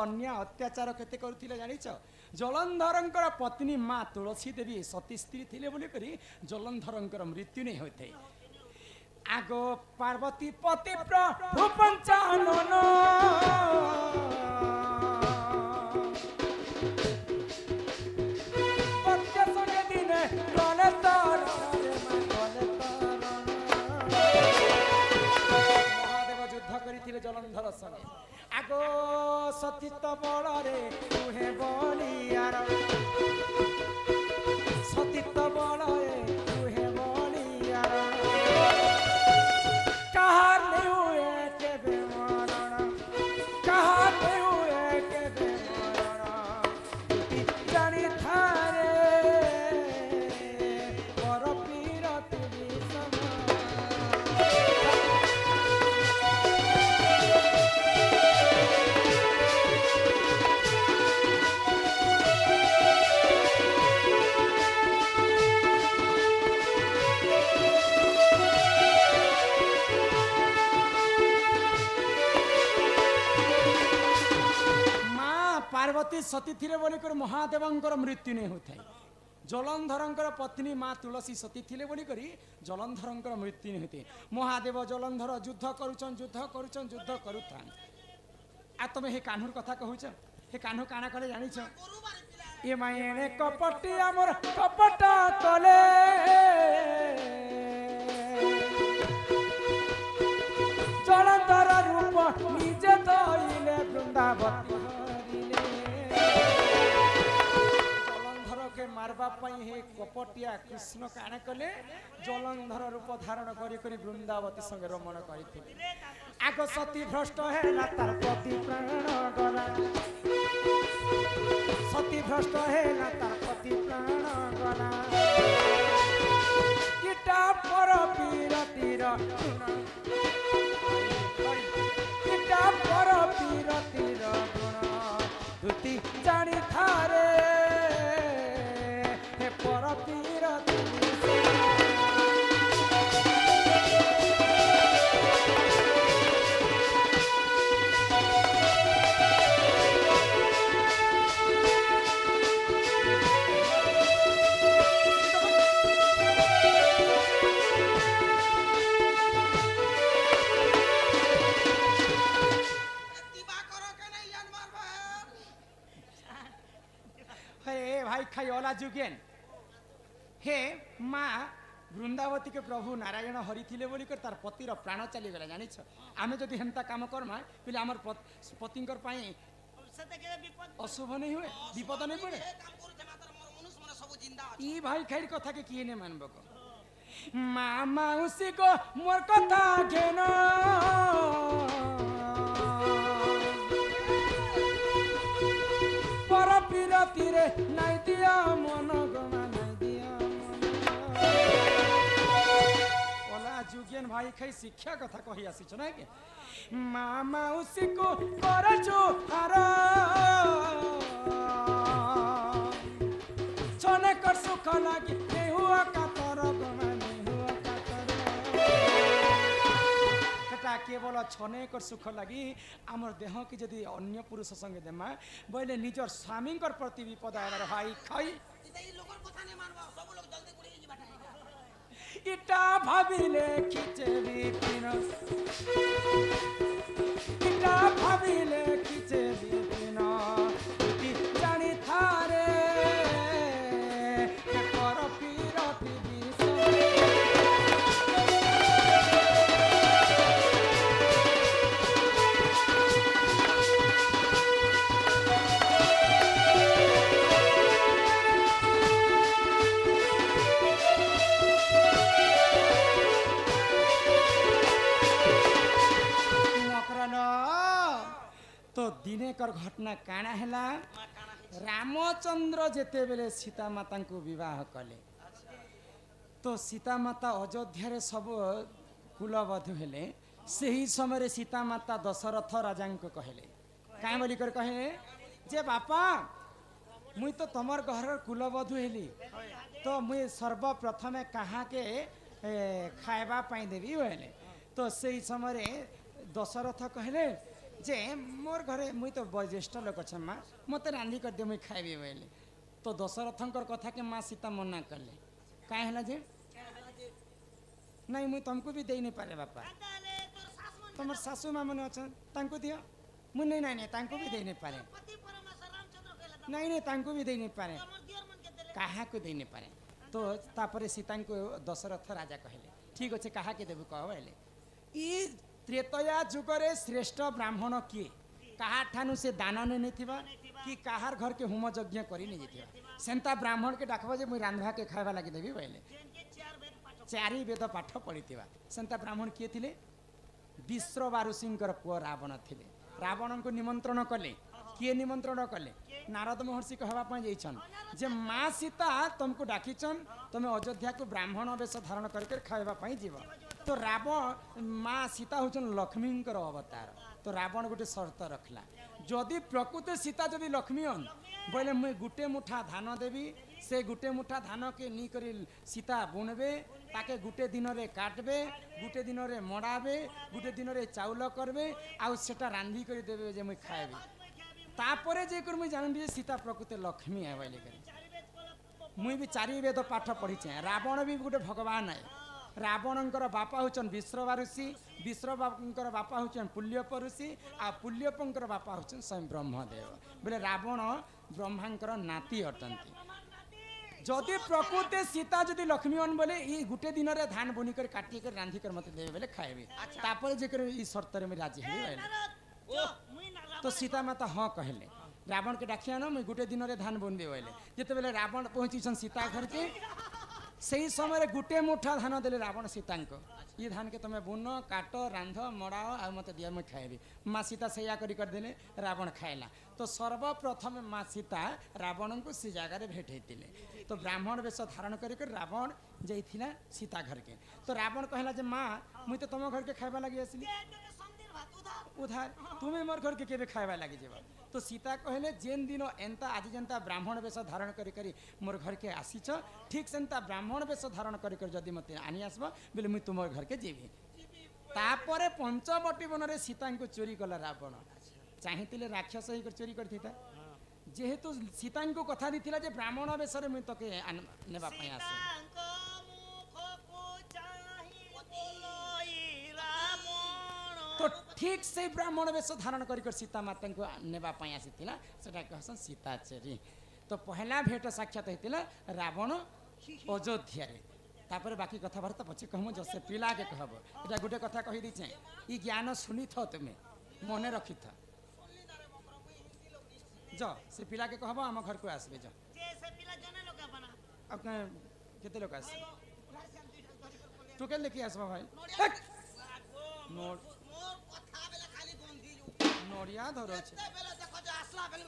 अन्य अत्याचार केते करुथिले जानिछ जलंधरंकर पत्नी माँ तुलसी देवी सती स्त्री थिले बोली करी जलंधरंकर मृत्यु नहीं होते आगो पार्वती पति प्रभु पंचानन पत्य संगे दिने गले तर महादेव युद्ध करिथिले जलंधर संगे आगो सतीत बलरे तुहे बलियार सतीत बलरे तुहे बलियार कहार नहीं हुए के बेमरण कहार नहीं हुए के बेमरण जानी थारे पर पीरत विषम पार्वती सती थिले बोलिकर महादेवंकर मृत्यु नहीं होता जलंधरंकर पत्नी माँ तुलसी सती थिले बोलिकर जलंधरंकर मृत्यु नहीं होते महादेव जलंधर युद्ध करुछन युद्ध करुथान आ तमे हे कान्हूर कथा कहूछ हे कान्हू काना कले जानिछ ए मायने कपटी हमर कपटा कले जलंधर रूप निजे धइले वृंदावती मारवा हे कपटिया कृष्ण काण कले जलंधर रूप धारण करी वृंदावती संगे रमण करथिले आग सती भ्रष्ट हेला तार पति प्राण गला सती भ्रष्ट हेला तार पति प्राण गला इटा पर पीरतिर इटा पर पीरतिर गुण धुति जानी थारे पर पीरत भाई खाइला जुगेन हे माँ वृंदावती के प्रभु नारायण हरि थिले बोली कर तार पतिर प्राण चली गला जानिछ आमे जदि हेंता काम करमा पहिले हमर पतिंकर पाई अशुभ नहीं हुए विपद नहीं पड़े ई भाई खैर कथा के किए ने मानबो को माँ माउसी को मोर कथा घेन पर पीरती रे नाइ दिया मन गमा नाइ दिया ओला जुगेन भाई खै शिक्षा कथा कहि आसी छ ना के मामा उसी को कर जो हारा छने कर सुख लागी नहीं हुआ कातर गमा नहीं हुआ कातर कटा केवल छने कर सुख लागी आमर देह के जदि अन्य पुरुष संगे देमा बोले निजर स्वामी कर प्रति विपद आवर भाई खई इटा भाबिले खिचे विपिन इटा भाबिले खिचे विपिन इति जानी थारे के पर पीरति तो दिने कर घटना काना हैला रामचंद्र जेते बेले सीता माता को विवाह कले तो सीता माता अयोध्या रे सब कुलवधु हेले सही समय रे सीता माता दशरथ राजा को कहले काहे बोली कर कहे जे बापा मुई तो तमर घर कुलवधु हेली तो मुई सर्वप्रथमे कहाँ के खाइबा पाई देवी बोले तो सही समय रे दशरथ कहले जे मोर घरे मुई तो बयोज्येष्ठ लोक छे माँ मते रांधी कर दे मुई खाइबे बोले तो दशरथंकर कथा के माँ सीता मना कले काहे हला जे नहीं मुई तुमको भी दे नहीं पारे बापा ତାହେଲେ ତୋର ଶାଶୁ ମନ तुमर सासू माँ मन अच्छा तांको दियो मुई नहीं नहीं तांको भी दे नहीं पारे ପତି ପରମେଶ୍ୱର ରାମଚନ୍ଦ୍ର କହିଲା नहीं नहीं तांको भी दे नहीं पारे ତମର ଦିଅର ମନ କେତେ ରେ काहा को दे नहीं पारे तो तापरे सीता को दशरथ राजा कहले ठीक अच्छे काहा के देबू कह बोले ई त्रेतया जुगरे श्रेष्ठ ब्राह्मण किए काहा ठानु से दान नहीं थिबा कि काहार घर के होम यज्ञ करी नहीं जेथिबा सेंता ब्राह्मण के डाकबा जे मुई रांधवा के खाइबा लागि देबी बोले ଯେମିତି ଚାର ବେଦ ପାଠ चारि वेद पाठ पढ़िथिबा सेंता ब्राह्मण किए थिले विश्रवा ऋषिंकर पुଅ रावण थिले रावण को निमंत्रण कले किए निमंत्रण कले नारद महर्षि कहवा पाई जाइछन जे माँ सीता तुमको डाकिछन तुम अयोध्या को ब्राह्मण वेश धारण करके खाइबा पाई जीव तो रावण माँ सीता होचन लक्ष्मींकर अवतार तो रावण गोटे शर्त रखला जदि प्रकृत सीता जदि लक्ष्मी हन बोले मुई गुटे मुठा धान देवी से गुटे मुठा धान के नी करी सीता बुणबे ताके गुटे दिन रे काटबे गुटे दिन रे मड़ाबे गुटे दिन रे चाउल करबे आउ सेटा रांधी करी देबे जे मुई खाइबे तापरे जे कर मुई जानबी सीता प्रकृत लक्ष्मी है बोले करी मुई भी चारि वेद पाठ पढ़िछे रावण भी गोटे भगवान है रावणंकर बापा होचन विश्रवा ऋषि विश्रवांकर बापा होचन पुल्यप ऋषि आ पुल्यपंकर बापा होचन स्वयं ब्रह्मदेव बोले रावण ब्रह्मांकर नाती अटंती जदि प्रकृति सीता जदि लक्ष्मी हन बोले ई गुटे दिन रे धान बुनी कर काटी कर रांधी कर मते देबे बोले खाइबे तापर जे कर ई शर्त रे में राजी हेबे बोले ମୁଇଁ ନା तो सीता माता हाँ कहले रावण के डाकिया न मुई गुटे दिन रे धान बुनबे बोले जेते बेले रावण पहुंची छन सीता घर के सही समय गुटे मुठा धान देले रावण सीता को ये धान के तुम्हें बुन काट रांध मड़ाओ आ मत दिया मुझे खाइबी माँ सीता सैया करी कर देले रावण खाइला तो सर्वप्रथम माँ सीता रावण को से जगार भेटैतिले तो ब्राह्मण वेश धारण कर रावण जाइथिला सीता घर के तो रावण कहला जे माँ मुई तो तुम घर के खाइबा लगी आसली ସନ୍ଧିର ଭାତ ଉଧାର उधार तुम्हें मोर घर के केबे खाइबा लगी जेबा तो सीता कहले जेन दिन एंता आज जेनता ब्राह्मण वेश धारण करी करी मोर घर के आसीच ठीक सेंता ब्राह्मण वेश धारण करी कर जदि मते आनी आसबा बोले मुई तुम घर के जेबी तापरे पंचवटी वन रे सीता को चोरी कला रावण चाहिथिले राक्षस ही कर चोरी करथिता जेहेतु सीता को कथा दिथिला जे ब्राह्मण वेश रे मुई तके नेबा पई आसे ତାଙ୍କ ମୁଖକୁ ଚାହିଁ ବୋଲଇ ରାମଣ तो ठीक से ब्राह्मण वेश धारण कर सीता माता को नेबा पाई आसीथिला सेटा कहसन सीता चोरी तो पहला भेट साक्षात होइतिला रावण अयोध्या रे तापर बाकी कथाबार्ता पछे कहमु जसे पिला के कहब एटा गुटे कथा कहि दी छै ई ज्ञान सुनी थो तुमे मने रखी था जा से पिला के कहब हम घर को आसबे जा ଯେ ସେ ପିଲା ଜଣେ ଲୋକ ବନା अब केते लोग आस तू के लेके आसबा भाई नोट मोर कथा बेला खाली गंधी नोरिया धरो छै बेला देखो जे आसला बेला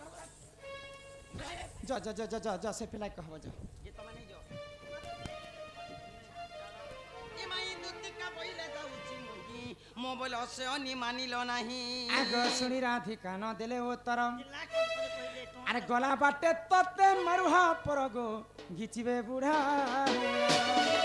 जा जा जा जा जा जा से पिला कहब जा ये तमे नहीं जो ये माई दुतिका बइले जाउची मुगी मोबाइल से अनि मानिलो नाही आग सुनी राधिका न देले उत्तर ଲାଖ କହିଲେ ଟଙ୍କା अरे गला बाटे तते मरुहा परगो घिचिबे बुढ़ा रे।